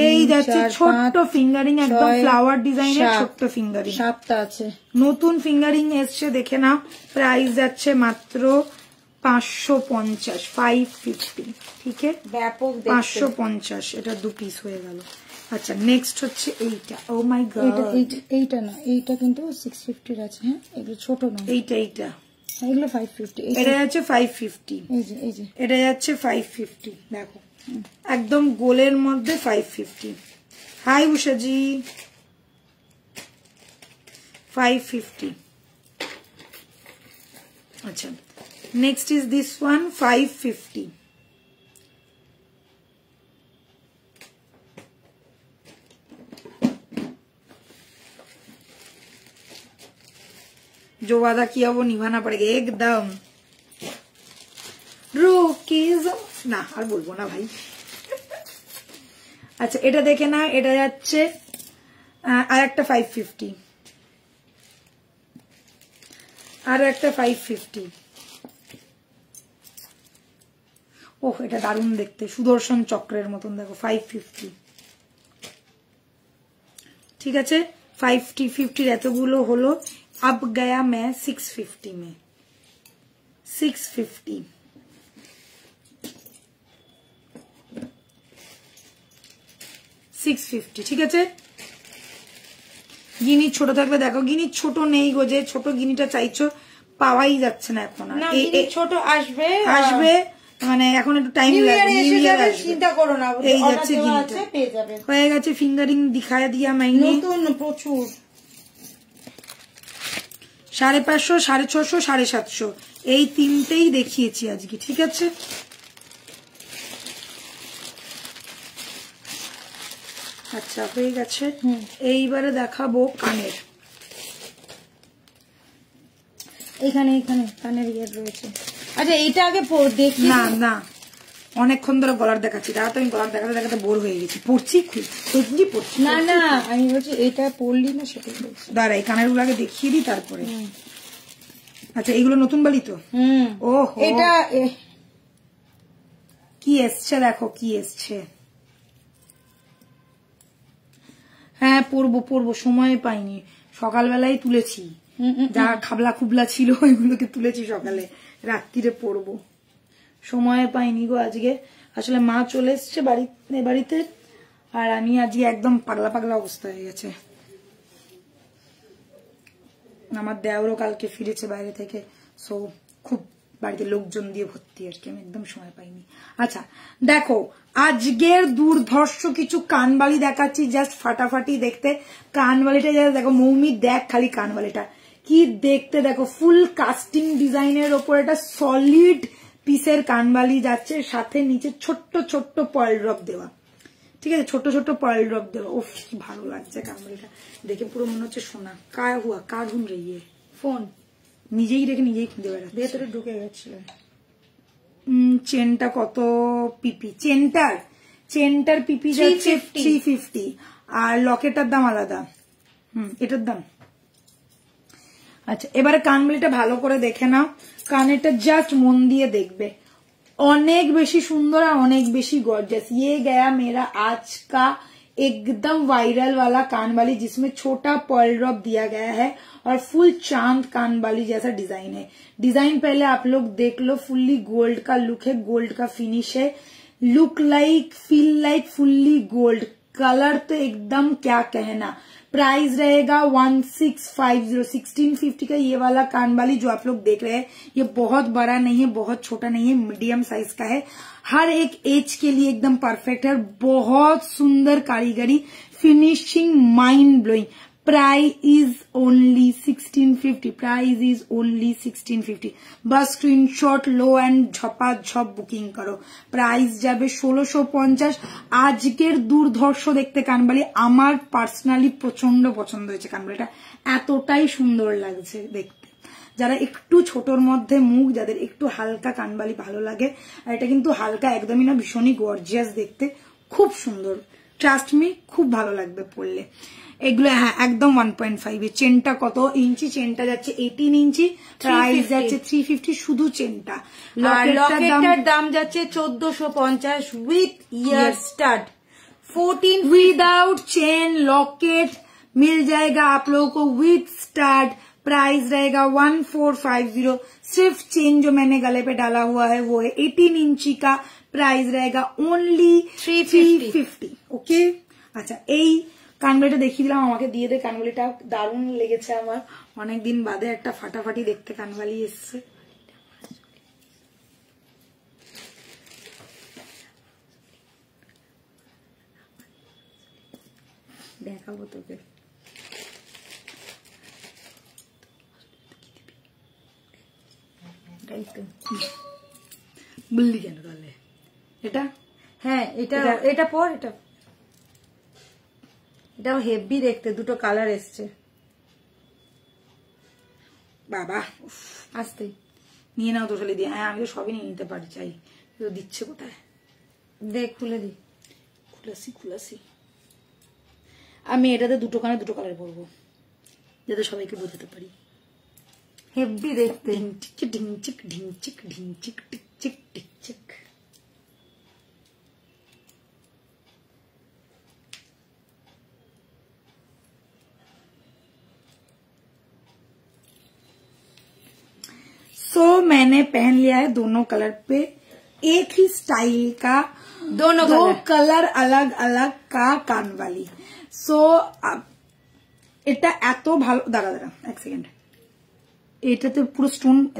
এই যাচ্ছে ছোট্ট ফিঙ্গারিং একদম ফ্লাওয়ার ডিজাইনের ছোট্ট ফিঙ্গারিং, 7টা আছে নতুন ফিঙ্গারিং এসছে দেখে না। প্রাইস যাচ্ছে মাত্র 550 550, ঠিক আছে ব্যাপক 550, এটা 2 পিস হয়ে গেল। আচ্ছা নেক্সট হচ্ছে এইটা, ও মাই গড এইটা না, এইটা কিন্তু 650 এর আছে। হ্যাঁ এগুলো ছোট না, এইটা এগুলো 550, এটা যাচ্ছে 550, এই যে এটা যাচ্ছে 550 দেখো একদম গোলের মধ্যে 550। হাই উষাজি 550। আচ্ছা নেক্সট ইজ দিস ওয়ান 550। जो वादा किया वो निभाना पड़ेगा एकदम। रुकीज ना আর বলবো না ভাই। আচ্ছা এটা দেখে না, এটা যাচ্ছে আর একটা 550, আর একটা 550। ওহ এটা দারুণ দেখতে, সুদর্শন চক্রের মতন দেখো 550, ঠিক আছে 550 এতগুলো হলো। अब गया मैं 650 में, 650। ঠিক আছে। গিনি ছোট থাকলে দেখো, গিনি ছোট নেই গো, যে ছোট গিনিটা চাইছো পাওয়াই যাচ্ছে না এখন। ছোট আসবে মানে এখন একটু টাইম লাগবে, চিন্তা করো না, এই যাচ্ছে গিনিটা, পেয়ে যাবে। হয়ে গেছে ফিঙ্গারিং দিখায়া দিয়া মাইনে নতুন প্রচুর 550, 650, 750 এই তিনটেই দেখিয়েছি আজকে, ঠিক আছে। আচ্ছা হয়ে গেছে। এইবারে দেখাবো কানের। এখানে কানের ইয়ে রয়েছে। আচ্ছা এটা আগে দেখি। না অনেকক্ষণ ধরে গলার দেখাচ্ছি, তারা তো আমি গলার দেখাতে বোর হয়ে গেছি। পড়ছি পড়ছি না আমি বলছি এটা পড়লি না সেটা বলছি। দাঁড়া এই কানের গুলো আগে দেখিয়ে দিই তারপরে। আচ্ছা এইগুলো নতুন বালি তো। ও এটা কি এসছে দেখো, কি এসছে। হ্যাঁ পড়বো, সময় পাইনি, সকালবেলায় তুলেছি, যা খাবলা খুবলা ছিল ওইগুলোকে তুলেছি সকালে, রাত্রিরে পড়বো, সময় পাইনি গো আজকে। আসলে মা চলে এসছে বাড়িতে, আর আমি আজকে একদম পাগলা অবস্থা হয়ে গেছে। আমার দেওরও কালকে ফিরেছে বাইরে থেকে, সো খুব বাড়িতে লোকজন দিয়ে ভর্তি আর কি, আমি একদম সময় পাইনি। আচ্ছা দেখো আজকের দুর্ধর্ষ কিছু কানবালি দেখাচ্ছি, জাস্ট ফাটাফাটি দেখতে। কানবালিটা দেখো মৌমি, দেখ খালি কানবালিটা কি দেখতে, দেখো ফুল কাস্টিং ডিজাইনের ওপর একটা সলিড পিসের কানবালি যাচ্ছে, সাথে নিচে ছোট্ট ছোট্ট পয়েল ড্রপ দেওয়া, ঠিক আছে, ছোট্ট ছোট্ট পয়েল ড্রপ দেওয়া। ওফ কি ভালো লাগছে কানবালিটা দেখে, পুরো মনে হচ্ছে সোনা। কার ঘুম রইয়ে ফোন নিজেই রেখে নিজেই খুঁজে বেড়াচ্ছে, ভেতরে ঢুকে গেছিল। চেনটা কত পিপি, চেনটার পিপি যাচ্ছে 350, আর লকেটার দাম আলাদা। এটার দাম। আচ্ছা এবারে কানবালিটা ভালো করে দেখে নাও, কানেরটা জাস্ট মন দিয়ে দেখবে, অনেক বেশি সুন্দর আর অনেক বেশি गॉर्जियस। ये गया मेरा आज का एकदम वायरल वाला कानवाली, जिसमें छोटा पर्ल ड्रॉप दिया गया है और फुल चांद कानवाली जैसा डिजाइन है। डिजाइन पहले आप लोग देख लो, फुल्ली गोल्ड का लुक है, गोल्ड का फिनिश है, look like feel like fully gold, colour तो एकदम क्या कहना। प्राइस रहेगा 1650, 1650 का ये वाला कानवाली जो आप लोग देख रहे हैं, ये बहुत बड़ा नहीं है, बहुत छोटा नहीं है, मीडियम साइज का है, हर एक एज के लिए एकदम परफेक्ट है, बहुत सुंदर कारीगरी, finishing mind blowing. Price is only 1650, price is only 1650। बस स्क्रीनशॉट लो एंड झपाझप बुकिंग करो। प्राइस যাবে 1650। আজকের দুর্ধর্ষ দেখতে কানবালি, আমার পার্সোনালি প্রচন্ড পছন্দ হয়েছে কানবালিটা, এতটাই সুন্দর লাগছে দেখতে। যারা একটু ছোটর মধ্যে মুখ, যাদের একটু হালকা কানবালি ভালো লাগে, আর এটা কিন্তু হালকা একদমই না, ভীষণই গর্জিয়াস দেখতে, খুব সুন্দর, ট্রাস্ট মি খুব ভালো লাগবে পরলে এগুলো। হ্যাঁ একদম 1.5। চেনটা কত ইঞ্চি? চেনটা যাচ্ছে 18 ইঞ্চি, প্রাইস যাচ্ছে 350 শুধু চেনটা। লকেটটার দাম যাচ্ছে 1450 with ear stud. 14 without chain locket मिल जाएगा आप लोगों को विथ स्टाड। प्राइस रहेगा 1450। सिर्फ चेन जो मैंने गले पे डाला हुआ है वो है 18 इंची का। प्राइस रहेगा ओनली 350। ओके अच्छा এই কানবালিটা দেখিয়ে দিলাম, আমাকে দিয়ে দে। কানবালিটা দারুণ লেগেছে আমার, অনেকদিন বাদে একটা ফাটাফাটি দেখতে কানবালি এসছে। দেখাবো তোকে, বললি কেন তাহলে? এটা হ্যাঁ এটা পর, এটাও হেভি দেখতে, দুটো কালার এসছে। বাবা আসতে নিয়ে নাও তো খালি দিয়ে। হ্যাঁ আমি তো সবই নিয়ে নিতে পারি, চাই তো দিচ্ছে কোথায়? দেখ খুলে দি। খুলাসি আমি এটাতে দুটো কানে দুটো কালার পরবো, যাতে সবাইকে বোঝাতে পারি। হেভি দেখতে। ঢিংচিক ঢিংচিক ঢিংচিক ঢিংচিক টিকচিক টিকচিক। सो मैंने पहन लिया है दोनों कलर पे, एक ही स्टाइल का दो कलर अलग अलग का कान वाली। सो এটা এত ভালো, দাঁড়া এক সেকেন্ড, এটাতে পুরো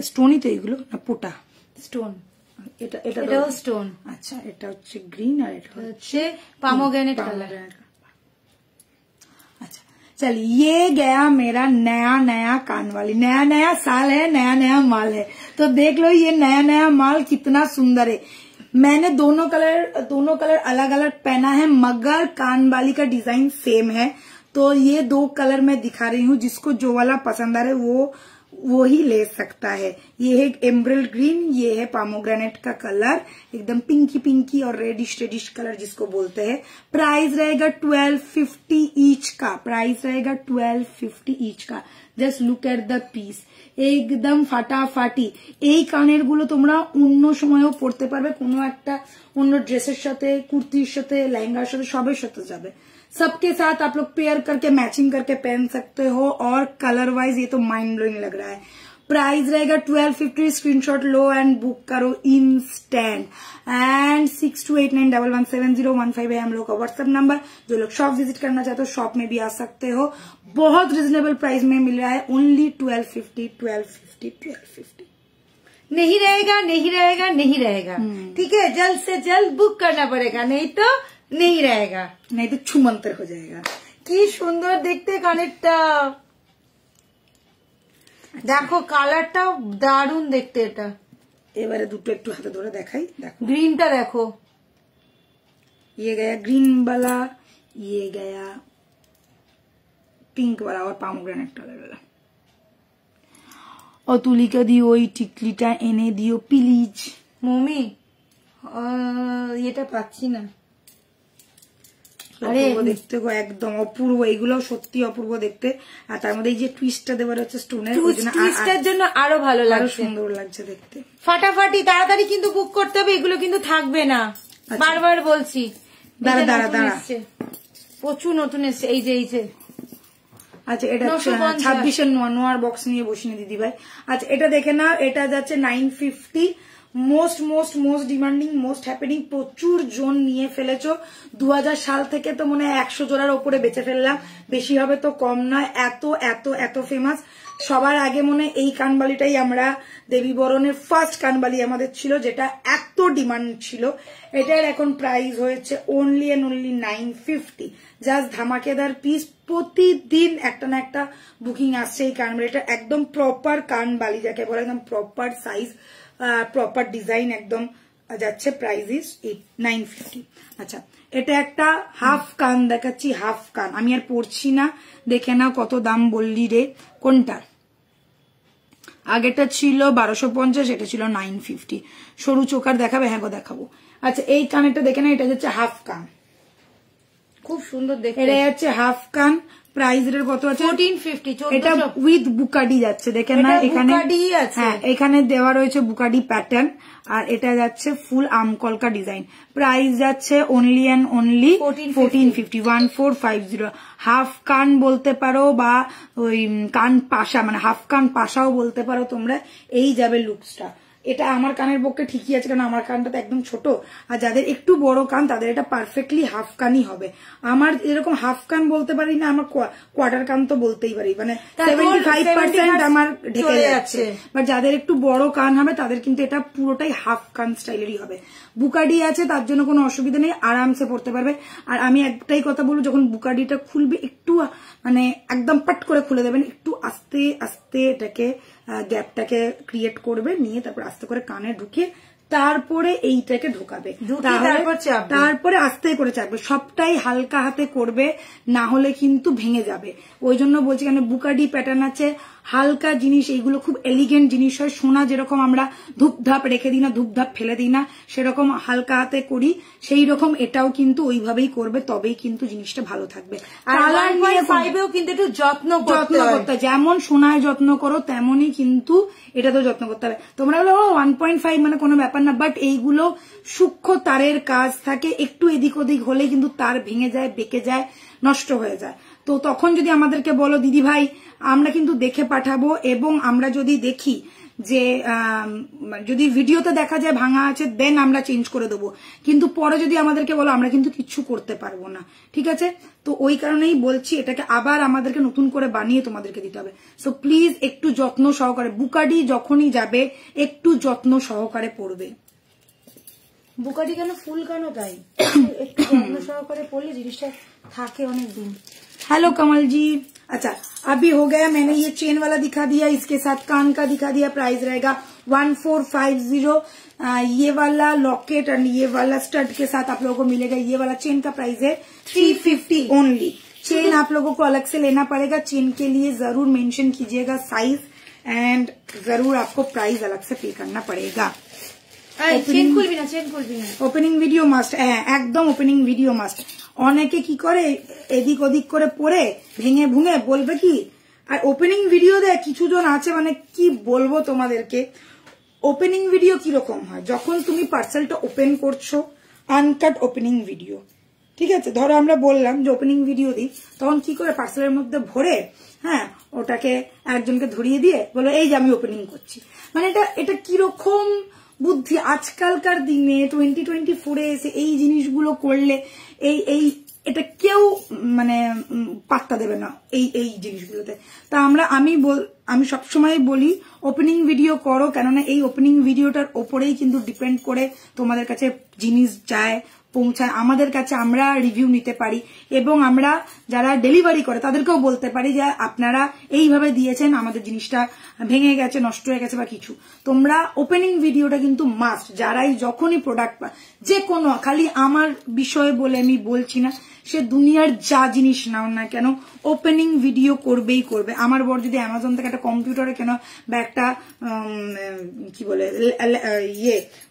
স্টোনই তো, এগুলো না পোটা স্টোন, এটাও স্টোন। আচ্ছা, এটা হচ্ছে গ্রিন আর এটা হচ্ছে পমোগ্রেনেট কালার। अच्छा चलिए, ये गया मेरा नया नया कान वाली। नया नया साल है, नया नया माल है, तो देख लो ये नया नया माल कितना सुंदर है। मैंने दोनों कलर अलग अलग पहना है, मगर कान वाली का डिजाइन सेम है। तो ये 2 कलर मैं दिखा रही हूँ, जिसको जो वाला पसंद आ रहा है वो ही ले सकता है। ये है एमरल्ड ग्रीन, ये है पोमोग्रेनेट का कलर, एकदम पिंकी पिंकी और रेडिश कलर जिसको बोलते हैं। प्राइस रहेगा 1250 ईच का, प्राइस रहेगा 1250 ईच का। Just look at the piece, একদম ফাটাফাটি। এই কানের গুলো তোমরা অন্য সময়ও পরতে পারবে, কোনো একটা অন্য ড্রেসের সাথে, কুর্তির সাথে, লেহেঙ্গার সাথে, সবের সাথে যাবে। सबके साथ आप लोग पेयर करके मैचिंग करके पहन सकते हो, और कलर वाइज ये तो माइंड ब्लोइंग लग रहा है। प्राइस रहेगा 1250, स्क्रीनशॉट लो एंड बुक करो इंस्टेंट। एंड 6289117015 है हम लोग का व्हाट्सएप नंबर। जो लोग शॉप विजिट करना चाहते हो शॉप में भी आ सकते हो, बहुत रिजनेबल प्राइस में मिल रहा है, ओनली 1250। नहीं रहेगा, नहीं रहेगा, नहीं रहेगा, ठीक है, जल्द से जल्द बुक करना पड़ेगा, नहीं तो नहीं रहेगा, नहीं तो छुमंतर हो जाएगा। কি সুন্দর দেখতে কানেরটা, দেখো কালারটা দারুণ দেখতে। এটা এবারে দুটো একটু হাতে ধরে দেখাই, দেখো গ্রিনটা দেখো, ये गया ग्रीन वाला, ये गया पिंक वाला और पोमोग्रेनेट कलर वाला। और তুলিকা দি ওই টিকলিটা এনে দিও প্লিজ। মমি এটা পাচ্ছি না। আরে দেখতে গো একদম অপূর্ব, এগুলো সত্যি অপূর্ব দেখতে। আর তার মধ্যে এই যে টুইস্টটা দেওয়ার হচ্ছে স্টোনের, টুইস্টের জন্য আরো ভালো লাগছে, সুন্দর লাগছে দেখতে। ফাটাফাটি তাড়াতাড়ি কিন্তু বুক করতে হবে, এগুলো কিন্তু থাকবে না, বারবার বলছি। দাঁড়া দাঁড়া দাঁড়া, প্রচুর নতুন এসছে, এই যে আচ্ছা এটা 26-এর নোয়ার বক্স নিয়ে বসিনি দিদি ভাই। আচ্ছা এটা দেখে না, এটা যাচ্ছে 950, মোস্ট ডিমান্ডিং, মোস্ট হ্যাপেনিং, প্রচুর জন নিয়ে ফেলেছো। 2000 সাল থেকে তো মনে হয় 100 জোড়ার ওপরে বেচে ফেললাম, বেশি হবে তো কম নয়, এত এত এত ফেমাস। সবার আগে মনে এই কানবালিটাই আমরা দেবী বরণের ফার্স্ট কানবালি আমাদের ছিল, যেটা এত ডিমান্ড ছিল। এটার এখন প্রাইস হয়েছে অনলি এন্ড অনলি 950, জাস্ট ধামাকেদার পিস। প্রতিদিন একটা না একটা বুকিং আসছে এই কানবালিটা, একদম প্রপার কানবালি যাকে বলে, একদম প্রপার সাইজ, প্রপার ডিজাইন একদম যাচ্ছে। Price is 950। আচ্ছা এটা একটা হাফ কান দেখাচ্ছি, হাফ কান আমি আর পড়ছি না, দেখে নাও কত দাম বললি রে। কোনটা? আগেটা ছিল 1250, এটা ছিল 950। সরু চোকার দেখাবে? হ্যাঁ গো দেখাবো। আচ্ছা এই কানেরটা দেখে না, এটা হচ্ছে হাফ কান, খুব সুন্দর দেখতে। এটা হচ্ছে হাফ কান, প্রাইস এর কত আছে? 1450। এটা উইথ বুকাডি যাচ্ছে, দেখেন না এখানে, হ্যাঁ এখানে দেওয়া রয়েছে বুকাডি প্যাটার্ন, আর এটা যাচ্ছে ফুল আমকলকা ডিজাইন। প্রাইস যাচ্ছে অনলি এন্ড অনলি 1450, 1450। হাফ কান বলতে পারো বা ওই কান পাশা, মানে হাফ কান পাশাও বলতে পারো তোমরা। এই যাবে লুকসটা। এটা আমার কানের পক্ষে ঠিকই আছে, কারণ আমার কানটা তো একদম ছোট, আর যাদের একটু বড় কান তাদের এটা পারফেক্টলি হাফ কানই হবে। আমার এরকম হাফ কান বলতে পারি না, আমার কোয়ার্টার কান তো বলতেই পারি, মানে 75% আমার ঢেকে যাচ্ছে। বাট যাদের একটু বড় কান হবে তাদের কিন্তু এটা পুরোটাই হাফ কান স্টাইলেরই হবে। বুকাডি আছে, তার জন্য কোনো অসুবিধা নেই, আরামসে পড়তে পারবে। আর আমি একটাই কথা বলবো, যখন বুকাডিটা খুলবে একটু মানে একদম পাট করে খুলে দেবেন, একটু আস্তে আস্তে এটাকে গ্যাপটাকে ক্রিয়েট করবে, নিয়ে তারপর আস্তে করে কানে ঢুকে তারপরে এইটাকে ঢোকাবে, তারপরে আস্তে করে চাপবে। সবটাই হালকা হাতে করবে, না হলে কিন্তু ভেঙে যাবে। ওই জন্য বলছি, কেন বুকাডি প্যাটার্ন আছে, হালকা জিনিস, এইগুলো খুব এলিগেন্ট জিনিস হয়। সোনা যেরকম আমরা ধূপধাপ রেখে দিই না, ধূপধাপ ফেলে দিই না, সেরকম হালকা হাতে করি, সেই রকম এটাও কিন্তু ওইভাবেই করবে, তবেই কিন্তু জিনিসটা ভালো থাকবে। কালার নিয়ে পাইবেও কিন্তু একটু যত্ন করতে, যেমন সোনায় যত্ন করো তেমনই কিন্তু এটাতেও যত্ন করতে হবে। তোমরা বলো 1.5 মানে কোনো ব্যাপার না, বাট এইগুলো সূক্ষ্ম তারের কাজ থাকে, একটু এদিক ওদিক হলে কিন্তু তার ভেঙে যায়, বেঁকে যায়, নষ্ট হয়ে যায়। তো তখন যদি আমাদেরকে বলো দিদি ভাই আমরা কিন্তু দেখে পাঠাবো, এবং আমরা যদি দেখি যে যদি ভিডিওতে দেখা যায় ভাঙা আছে দেন আমরা চেঞ্জ করে দেবো, কিন্তু পরে যদি আমাদেরকে বলো আমরা কিন্তু কিচ্ছু করতে পারবো না, ঠিক আছে? তো ওই কারণেই বলছি এটাকে আবার আমাদেরকে নতুন করে বানিয়ে তোমাদেরকে দিতে হবে। সো প্লিজ একটু যত্ন সহকারে, বুকাডি যখনই যাবে একটু যত্ন সহকারে পড়বে। বুকাডি কেন, ফুল কেন, তাই একটু যত্ন সহকারে পড়লে জিনিসটা থাকে অনেক দিন। हेलो कमल जी, अच्छा अभी हो गया, मैंने ये चेन वाला दिखा दिया, इसके साथ कान का दिखा दिया, प्राइस रहेगा 1450। ये वाला लॉकेट और ये वाला स्टड के साथ आप लोगों को मिलेगा। ये वाला चेन का प्राइस है 350 ओनली। चेन आप लोगों को अलग से लेना पड़ेगा, चेन के लिए जरूर मेंशन कीजिएगा साइज एंड जरूर आपको प्राइस अलग से पे करना पड़ेगा। চেন খুলবি না, চেন খুলবি না, ওপেনিং ভিডিও মাস্ট, হ্যাঁ একদম ওপেনিং ভিডিও মাস্ট। অনেকে কি করে এদিক ওদিক করে পড়ে ভেঙে ভুঙে বলবে কি, আর ওপেনিং ভিডিও দেয় কিছু জন আছে, মানে কি বলবো তোমাদেরকে। ওপেনিং ভিডিও কিরকম হয়, যখন তুমি পার্সেলটা ওপেন করছো, আনকাট ওপেনিং ভিডিও, ঠিক আছে? ধরো আমরা বললাম যে ওপেনিং ভিডিও দিই, তখন কি করে পার্সেলের মধ্যে ভরে, হ্যাঁ ওটাকে একজনকে ধরিয়ে দিয়ে বলো এই যে আমি ওপেনিং করছি। মানে এটা কিরকম বুদ্ধি আজকালকার দিনে 2024 এসে এই জিনিসগুলো করলে এটা কেউ মানে পাত্তা দেবে না এই জিনিসগুলোতে। তা আমি সবসময় বলি ওপেনিং ভিডিও করো, কেননা এই ওপেনিং ভিডিওটার ওপরেই কিন্তু ডিপেন্ড করে তোমাদের কাছে জিনিস যায়, পৌঁছায় আমাদের কাছে, আমরা রিভিউ নিতে পারি এবং আমরা যারা ডেলিভারি করে তাদেরকেও বলতে পারি যে আপনারা এইভাবে দিয়েছেন, আমাদের জিনিসটা ভেঙে গেছে, নষ্ট হয়ে গেছে বা কিছু। তোমরা ওপেনিং ভিডিওটা কিন্তু মাস্ট, যারাই যখনই প্রোডাক্ট যে কোনো, খালি আমার বিষয়ে বলে আমি বলছি না, সে দুনিয়ার যা জিনিস নাও না কেন ওপেনিং ভিডিও করবেই করবে। আমার বর যদি অ্যামাজন থেকে একটা কম্পিউটারে কেন বা একটা কি বলে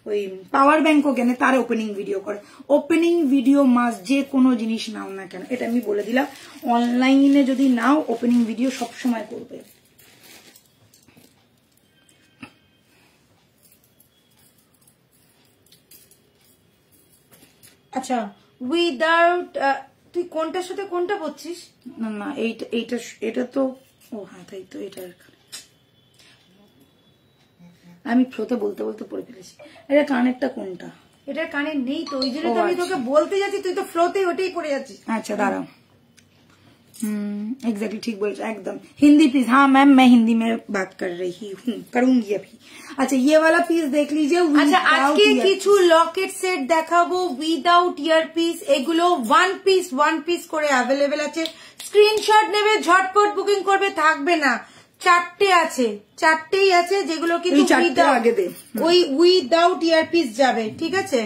ওই পাওয়ার ব্যাংকও কেনে, তার ওপেনিং ভিডিও করে। ওপেনিং ভিডিও মাস্ট, যে কোনো জিনিস নাও না কেন, এটা আমি বলে দিলাম। অনলাইনে যদি নাও ওপেনিং ভিডিও সবসময় করবে। আচ্ছা উইদাউট, তুই কোনটার সাথে কোনটা পড়ছিস? না না এটা তো, ও হ্যাঁ তাই তো, এটা আমি ফ্লোতে বলতে বলতে পড়ে ফেলেছি। এটা কানেরটা কোনটা? এটা কানের নেই তো, ওই জন্য তো আমি তোকে বলতে যাচ্ছি, তুই তো ফ্লোতে ওটাই পড়ে যাচ্ছিস। আচ্ছা দাঁড়াও, एग्जैक्टली ठीक बोल रहे, एकदम हिंदी प्लीज। हाँ मैम मैं हिंदी में बात कर रही हूँ, करूंगी अभी। अच्छा ये वाला पीस देख लीजिए। আচ্ছা আজকে কিছু লকেট সেট দেখাবো উইদাউট ইয়ারপিস, এগুলো ওয়ান পিস করে অ্যাভেলেবেল আছে। স্ক্রিনশট নেবে, ঝটপট বুকিং করবে, থাকবে না। চারটেই আছে যেগুলো কিন্তু ওই উইদাউট ইয়ারপিস যাবে, ঠিক আছে?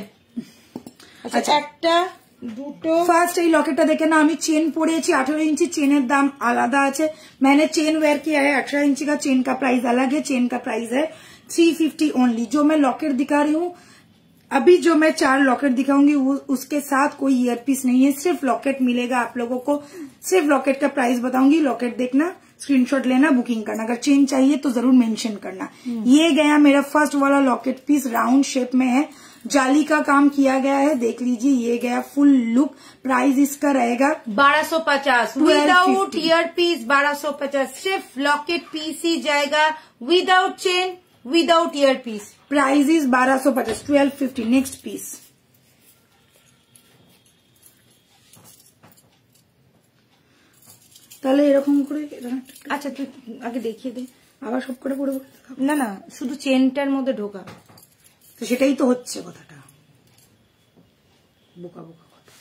আচ্ছা একটা দুটো, ফার্স্ট এই लॉकेटটা দেখে না, আমি চেন পরিয়েছি 18 इंची, चेन दाम आलादा আছে। मैंने चेन वेयर किया है, 18 इंची का चेन का प्राइस अलग है, चेन का प्राइस है 350 ओनली। जो मैं लॉकेट दिखा रही हूँ अभी, जो मैं 4 लॉकेट दिखाऊंगी उसके साथ कोई ईयरपीस नहीं है, सिर्फ लॉकेट मिलेगा आप लोगों को। सिर्फ लॉकेट का प्राइस बताऊंगी, लॉकेट देखना, स्क्रीनशॉट लेना, बुकिंग करना। अगर चेन चाहिए तो जरूर मेंशन करना। ये गया मेरा फर्स्ट वाला लॉकेट पीस, राउंड शेप में है, जाली का काम किया गया है, देख लीजिए। ये गया फुल लुक, प्राइस इसका रहेगा 1250 विदाउट ईयरपीस, 1250 सिर्फ लॉकेट पीस ही जाएगा, without chain, without earpiece. Price is 1250, 1250। Next piece তাহলে এরকম করে, আচ্ছা তুই আগে দেখিয়ে দে, আবার সব করে পড়ে না না শুধু চেনটার মধ্যে ঢোকা, তো সেটাই তো হচ্ছে কথাটা, বোকা বোকা কথা।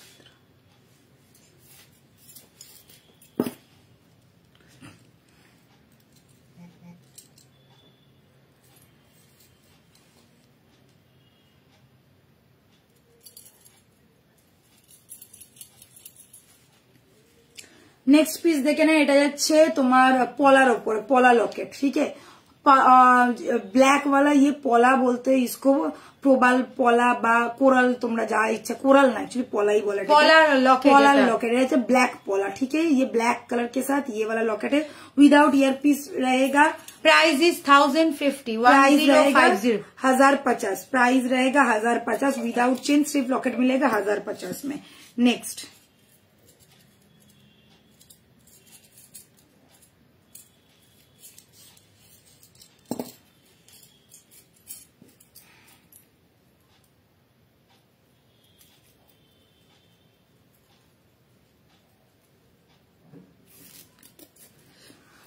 नेक्स्ट पीस देखे ना, এটা যাচ্ছে তোমার পলার ওপর, পলা লকেট, ठीक है। ब्लैक वाला ये पोला बोलते हैं इसको, प्रोबाल पोला बा कोरल, तुमरा जा इच्छा, कोरल ना एक्चुअली पोला ही बोला, पोला लॉकेट है, ब्लैक पोला, ठीक है। ये ब्लैक कलर के साथ ये वाला लॉकेट है, विदाउट ईयर पीस रहेगा। प्राइस इज 1050, प्राइस रहेगा 1050, प्राइस रहेगा 1050, विदाउट चेन, सिर्फ लॉकेट मिलेगा 1050 में। नेक्स्ट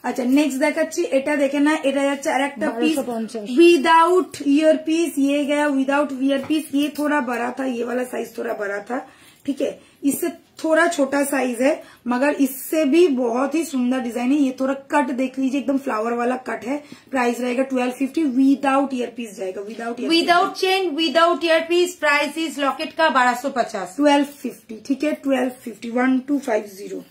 अच्छा नेक्स्ट देखाচ্ছি এটা দেখে না এটা যাচ্ছে আরেকটা পিস विदाउट ईयर पीस ये गया विदाउट ईयर पीस ये थोड़ा बड़ा था ये वाला साइज थोड़ा बड़ा था ठीक है इससे थोड़ा छोटा साइज है मगर इससे भी बहुत ही सुंदर डिजाइन है ये थोड़ा कट देख लीजिए एकदम फ्लावर वाला कट है प्राइस रहेगा 1250 विदाउट ईयर पीस जाएगा without chain without ear piece price is locket का 1250 1250 ठीक है 1250 1250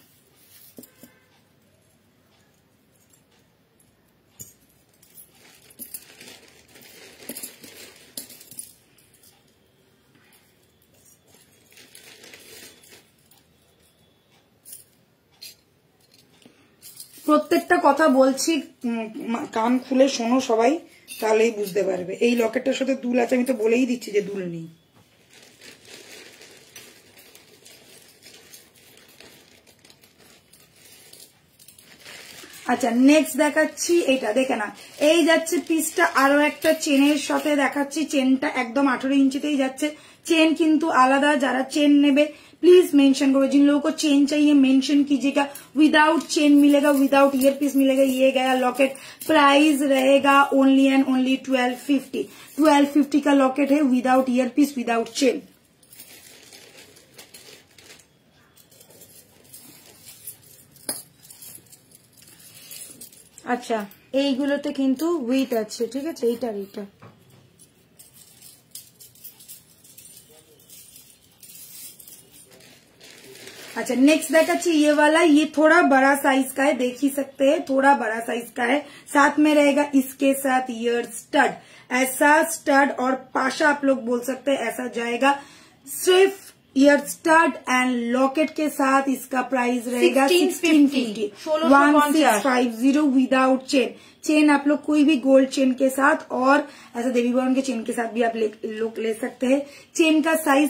প্রত্যেকটা কথা বলছি কান খুলে শোনো সবাই তাহলেই বুঝতে পারবে এই লকেটটার সাথে দুল আছে আমি তো বলেই দিচ্ছি যে দুল নেই আচ্ছা নেক্সট দেখাচ্ছি এটা দেখে না এই যাচ্ছে পিসটা আরো একটা চেনের সাথে দেখাচ্ছি চেনটা একদম 18 ইঞ্চিতেই যাচ্ছে चेन किंतु आलादा जरा चेन नेबे प्लीज मेंशन करो जिन लोगों को चेन चाहिए मेंशन कीजिएगा विदाउट चेन मिलेगा विदाउट ईयर पीस मिलेगा ये गया लॉकेट प्राइस रहेगा ओनली एंड ओनली 1250 का लॉकेट है without ear piece without chain अच्छा এইগুলোতে কিন্তু ওয়েট আছে ঠিক আছে এইটার এইটা अच्छा नेक्स्ट देखाচ্ছি ये वाला ये थोड़ा बड़ा साइज का है देख ही सकते हैं थोड़ा बड़ा साइज का है साथ में रहेगा इसके साथ ईयर स्टड ऐसा स्टड और पाशा आप लोग बोल सकते हैं ऐसा जाएगा सिर्फ ईयर स्टड एंड लॉकेट के साथ इसका प्राइस रहेगा 1650 विदाउट चेन चेन आप लोग कोई भी गोल्ड चेन के साथ और ऐसा देवी भवन के चेन के साथ भी आप लोग ले सकते हैं चेन का साइज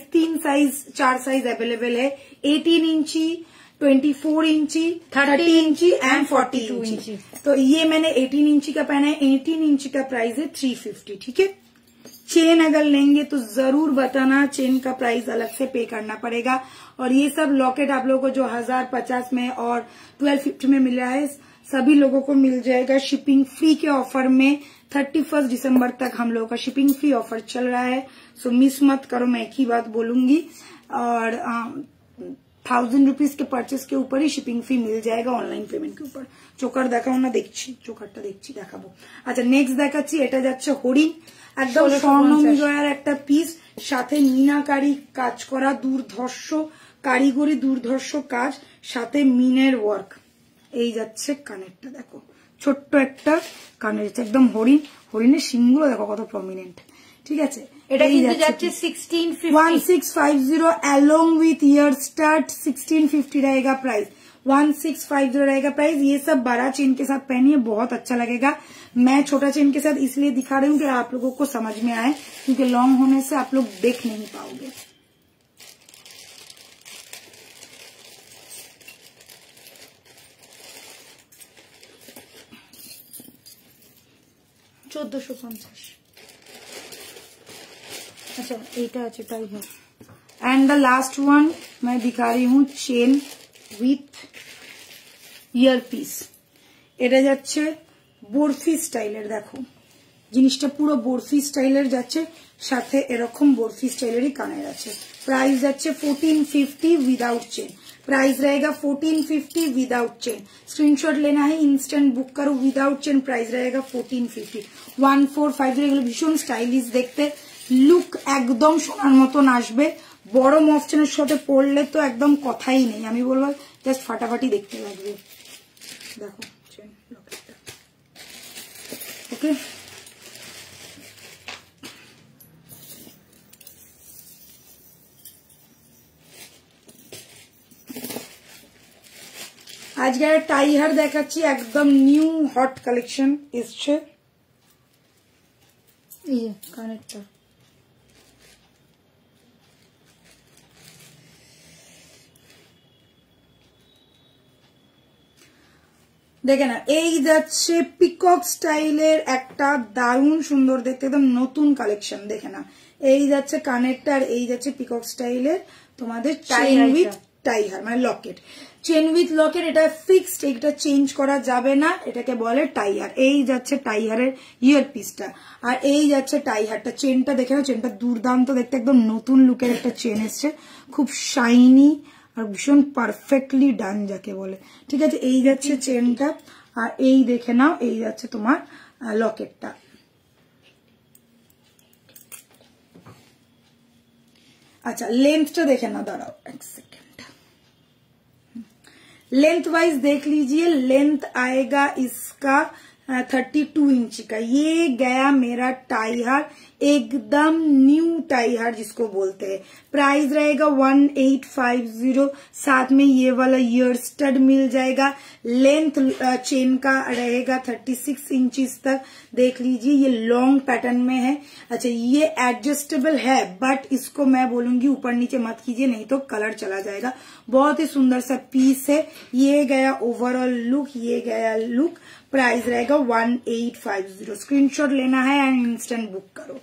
4 साइज अवेलेबल है 18 इंची 24 इंची 30 इंची एंड 42 इंची तो ये मैंने 18 इंची का पहना है 18 इंची का प्राइस है 350 ठीक है चेन अगर लेंगे तो जरूर बताना चेन का प्राइस अलग से पे करना पड़ेगा और ये सब लॉकेट आप लोगों को जो 1050 में और 1250 में मिला है सभी लोगों को मिल जाएगा शिपिंग फ्री के ऑफर में 31 दिसंबर तक हम लोगों का शिपिंग फ्री ऑफर चल रहा है सो मिस मत करो मैं एक ही बात बोलूंगी और 1000 रुपीज के परचेस के ऊपर ही शिपिंग फी मिल जाएगा ऑनलाइन पेमेंट के ऊपर चोकर देखाओ ना देखছি চোকারটা দেখছি দেখাবো আচ্ছা নেক্সট দেখাচ্ছি এটা যাচ্ছে হরিণ একদম স্বর্ণময় একটা পিস সাথে মিনাকারি কাজ করা দুর্ধর্ষ কারিগরি দুর্ধর্ষ কাজ সাথে মিনের ওয়ার্ক এই যাচ্ছে কানেরটা দেখো ছোট্ট একটা কানের একদম হরিণ হরিণের শিংগুলো দেখো কত প্রমিনেন্ট ঠিক আছে এটা কিন্তু যাচ্ছে 1650 along with ear stud 1650 रहेगा प्राइस 1650 रहेगा प्राइस ये सब बड़ा चेन के साथ पहनिए बहुत अच्छा लगेगा मैं छोटा चेन के साथ इसलिए दिखा रही हूँ कि आप लोगों को समझ में आए क्योंकि लॉन्ग होने से आप लोग देख नहीं पाओगे अच्छा एटा আছে তাই है एंड द लास्ट वन मैं दिखा रही हूँ चेन विथ ईयर पीस এটা যাচ্ছে বরফি স্টাইলের দেখো জিনিসটা পুরো বরফি স্টাইলের যাচ্ছে সাথে এরকম বরফি স্টাইলেরই কানের আছে प्राइस যাচ্ছে 1450 विदाउट चेन प्राइस रहेगा 1450 विदाउट चेन स्क्रीनशॉट लेना है इंस्टेंट बुक करो विदाउट चेन प्राइस रहेगा 1450 1450 এগুলো ভীষণ স্টাইলিশ দেখতে লুক একদম সোনার মতন আসবে বড় মফচেনের সাথে পরলে তো একদম কথাই নেই আমি বলবো জাস্ট ফাটাফাটি দেখতে লাগবে দেখো চেন লকেটটা ওকে আজকে টাই হার দেখাচ্ছি একদম নিউ হট কালেকশন এসছে এই কানেরটা দেখে না এই যাচ্ছে পিকক স্টাইলের একটা দারুণ সুন্দর দেখতে একদম নতুন কালেকশন দেখে না এই যাচ্ছে কানেরটা আর এই যাচ্ছে পিকক স্টাইলের তোমাদের চেইন উইথ টাই হার মানে লকেট, চেন উইথ লকেট, এটা ফিক্সড, এটা চেঞ্জ করা যাবে না, এটাকে বলে টাই হার। এই যাচ্ছে টাই হারের ইয়ার পিসটা, আর এই যাচ্ছে টাই হারটা। চেনটা দেখে না, চেনটা দুর্দান্ত দেখতে, একদম নতুন লুকের একটা চেন এসছে, খুব শাইনি আর ভীষণ পারফেক্টলি ডান যাকে বলে। ঠিক আছে, এই যাচ্ছে চেনটা, আর এই দেখে নাও এই যাচ্ছে তোমার লকেটটা। अच्छा लेंथ देखे ना, दाঁড়াও एक सेकेंड, लेंथ वाइज देख लीजिए, लेंथ आएगा इसका 32 इंच का। ये गया मेरा टाई हार, एकदम न्यू टाई हार जिसको बोलते हैं। प्राइस रहेगा 1850, साथ में ये वाला ईयर स्टड मिल जाएगा। लेंथ चेन का रहेगा 36 इंचेस तक। देख लीजिए ये लॉन्ग पैटर्न में है। अच्छा ये एडजस्टेबल है, बट इसको मैं बोलूंगी ऊपर नीचे मत कीजिए, नहीं तो कलर चला जाएगा। बहुत ही सुंदर सा पीस है। ये गया ओवरऑल लुक, ये गया लुक। प्राइस रहेगा 1850। स्क्रीनशॉट लेना है एंड इंस्टेंट बुक करो।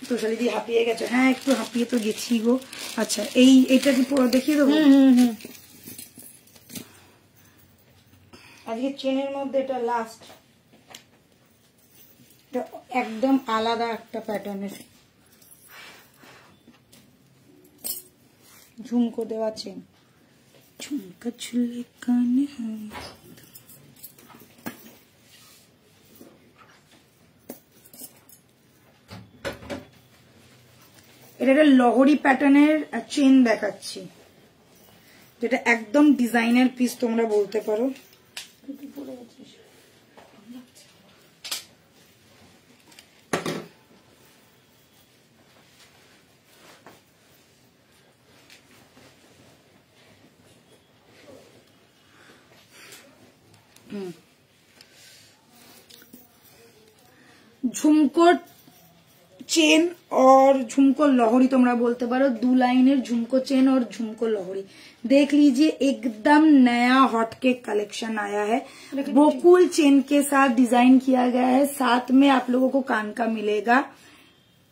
তো শালিদি হাঁপিয়ে গেছে? হ্যাঁ একটু হাঁপিয়ে তো গেছি গো। আচ্ছা এইটা কি পুরো দেখিয়ে দেবো? আজকে চেনের মধ্যে এটা লাস্ট, একদম আলাদা একটা প্যাটার্নের ঝুমকো দেওয়া চেন। ঝুমকা ঝুলে কানে, এটা একটা লহরি প্যাটার্নের চেন দেখাচ্ছি, যেটা একদম ডিজাইনার পিস তোমরা বলতে পারো। झुमको चेन और झुमको लहरी तुम्हारा बोलते पारो, 2 लाइनर झुमको चेन और झुमको लहरी। देख लीजिए एकदम नया हॉट केक कलेक्शन आया है। बोकुल चेन के साथ डिजाइन किया गया है, साथ में आप लोगों को कान का मिलेगा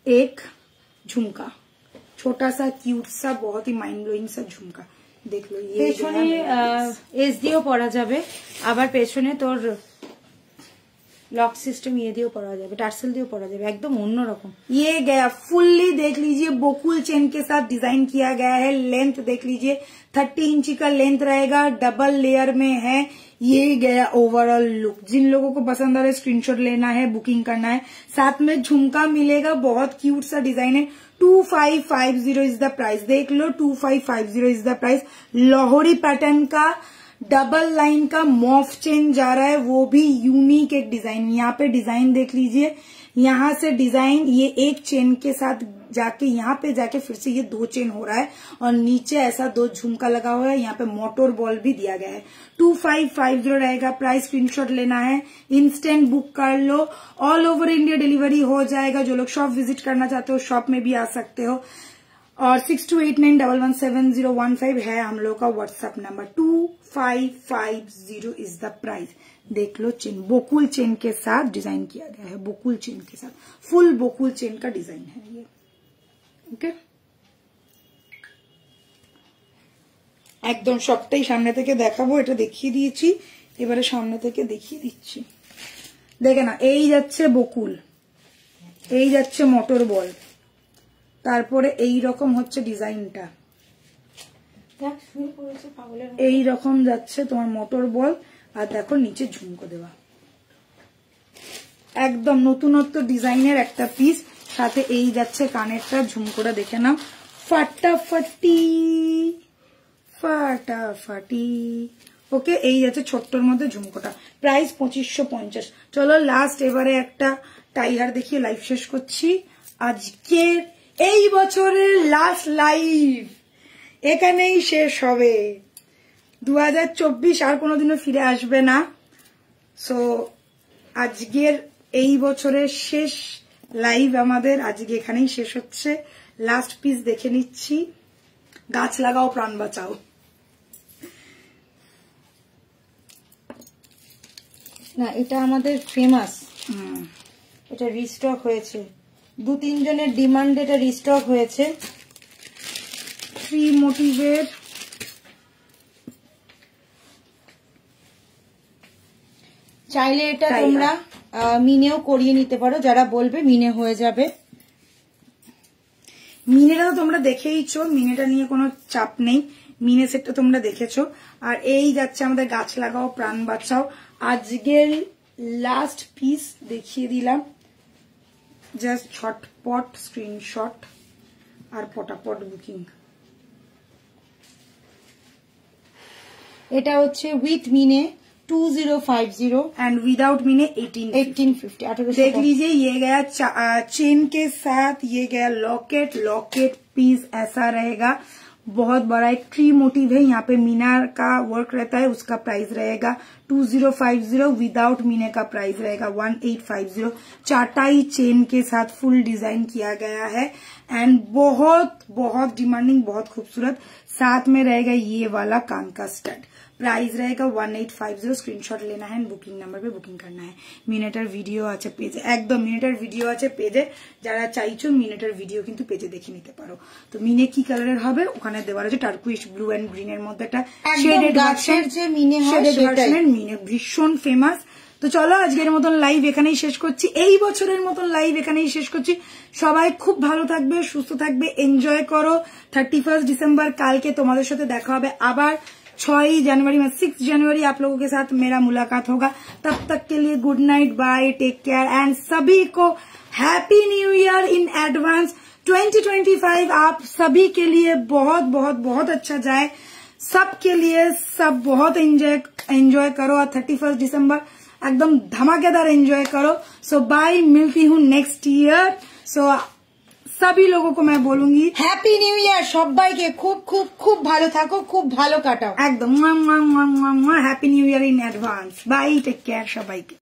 एक झुमका, छोटा सा क्यूट सा बहुत ही माइंड ब्लोइंग सा झुमका। देख लो ये পেছনে এস দিয়েও পরা যাবে, আবার পেছনে তোর लॉक सिस्टम ये दियो पड़ा जाए, टार्सल दियो पड़ा जाए, एकदम अन्यरकम। ये गया फुल्ली, देख लीजिए बोकुल चेन के साथ डिजाइन किया गया है। लेंथ देख लीजिए 30 इंच का लेंथ रहेगा, डबल लेयर में है। ये गया ओवरऑल लुक। जिन लोगों को पसंद आ रहा है स्क्रीनशॉट लेना है, बुकिंग करना है। साथ में झुमका मिलेगा, बहुत क्यूट सा डिजाइन है। 2550 इज द प्राइस। देख लो 2550 is the price. Lahori pattern का डबल लाइन का मॉफ चेन जा रहा है, वो भी यूनिक एक डिजाइन। यहाँ पे डिजाइन देख लीजिए, यहाँ से डिजाइन ये एक चेन के साथ जाके यहाँ पे जाके फिर से ये 2 चेन हो रहा है, और नीचे ऐसा 2 झुमका लगा हुआ है। यहाँ पे मोटर बॉल भी दिया गया है। 2550 रहेगा प्राइस। स्क्रीनशॉट लेना है, इंस्टेंट बुक कर लो। ऑल ओवर इंडिया डिलीवरी हो जाएगा। जो लोग शॉप विजिट करना चाहते हो शॉप में भी आ सकते हो। और 6289117015 है हम लोग का WhatsApp number. 2550 is the price. देख लो चेन, बोकुल चेन के साथ डिजाइन किया गया है। बोकुल चेन के साथ फुल बोकुल चेन का डिजाइन है ये। ओके একদম সবটাই সামনে থেকে দেখাবো, এটা দেখিয়ে দিয়েছি, এবারে সামনে থেকে দেখিয়ে দিচ্ছি। দেখে না, এই যাচ্ছে বকুল, এই যাচ্ছে মোটর বল, তারপরে এই রকম হচ্ছে ডিজাইনটা, এই রকম যাচ্ছে তোমার মোটর বল, আর দেখো নিচে ঝুমকো দেওয়া। একদম নতুনত্ব ডিজাইনের একটা পিস। সাথে এই যাচ্ছে কানেরটা, ঝুমকোটা দেখে নাও, ফাটাফাটি ফাটাফাটি। ওকে এই যাচ্ছে ছোট্টর মধ্যে ঝুমকোটা। প্রাইস 2550। চলো লাস্ট এবারে একটা টাইহার দেখিয়ে লাইভ শেষ করছি। আজকের এই বছরের লাস্ট লাইভ এখানেই শেষ হবে। 2024 আর কোনোদিনও ফিরে আসবে না। সো আজকের এই বছরের শেষ লাইভ আমাদের আজকে এখানেই শেষ হচ্ছে। লাস্ট পিস দেখে নিচ্ছি। গাছ লাগাও প্রাণ বাঁচাও। না এটা আমাদের ফেমাস, এটা রিস্টক হয়েছে, 2-3 জনের ডিমান্ড এটা রিস্টক হয়েছে। 3 মোটিভের চাইলে এটা তোমরা মিনেও করিয়ে নিতে পারো, যারা বলবে মিনে হয়ে যাবে। মিনেটা তো তোমরা দেখেইছো, মিনেটা নিয়ে কোনো চাপ নেই, মিনে সেটটা তোমরা দেখেছো। আর এই যাচ্ছে আমাদের গাছ লাগাও প্রাণ বাঁচাও, আজকের লাস্ট পিস দেখিয়ে দিলাম, জাস্ট ছটপট স্ক্রিনশট আর পটাপট বুকিং। এটা হচ্ছে উইথ मिने 2050 एंड विदाउट मिने 1850। देख लीजिए ये गया चेन के साथ, ये गया लॉकेट, लॉकेट पीस ऐसा रहेगा, बहुत बड़ा एक ट्री मोटिव है, यहाँ पे मीना का वर्क रहता है, उसका प्राइस रहेगा 2050। विदाउट मीने का प्राइस रहेगा 1850। चाटाई चेन के साथ फुल डिजाइन किया गया है एंड बहुत बहुत डिमांडिंग, बहुत खूबसूरत। साथ में रहेगा ये वाला कान का स्टड, प्राइस रहेगा 1850। स्क्रीनशॉट लेना है, बुकिंग नंबर पे बुकिंग करना है। मिनेटर वीडियो আছে পেজে, একদম মিনেটার ভিডিও আছে পেজে, যারা চাইছো মিনেটার ভিডিও কিন্তু পেজে দেখে নিতে পারো। তো মিনে কি কালারের হবে ওখানে দেওয়া আছে, টার্কুইশ ব্লু এন্ড গ্রিন এর মধ্যে একটা শেডেড ভার্সন, যে মিনে হয় শেডেড ভার্সনের মিনে ভীষণ ফেমাস। তো চলো আজকের মতন লাইভ এখানেই শেষ করছি, এই বছরের মতন লাইভ এখানেই শেষ করছি। সবাই খুব ভালো থাকবে, সুস্থ থাকবে, এনজয় করো। 31 ডিসেম্বর কালকে তোমাদের সাথে দেখা হবে আবার। 6 जनवरी में 6 जनवरी आप लोगों के साथ मेरा मुलाकात होगा। तब तक के लिए good night, bye, take care and सभी को happy new year in advance. 2025 आप सभी के लिए बहुत बहुत बहुत अच्छा जाए, सबके लिए सब बहुत एंजॉय करो। और 31 दिसंबर एकदम धमाकेदार एंजॉय करो। सो बाय, मिलती हूँ नेक्स्ट ईयर। सो सभी लोगों को मैं बोलूंगी হ্যাপি নিউ ইয়ার, সবাইকে খুব খুব খুব ভালো থাকো, খুব ভালো কাটাও একদম। Happy new year in advance. Bye, take care সবাইকে।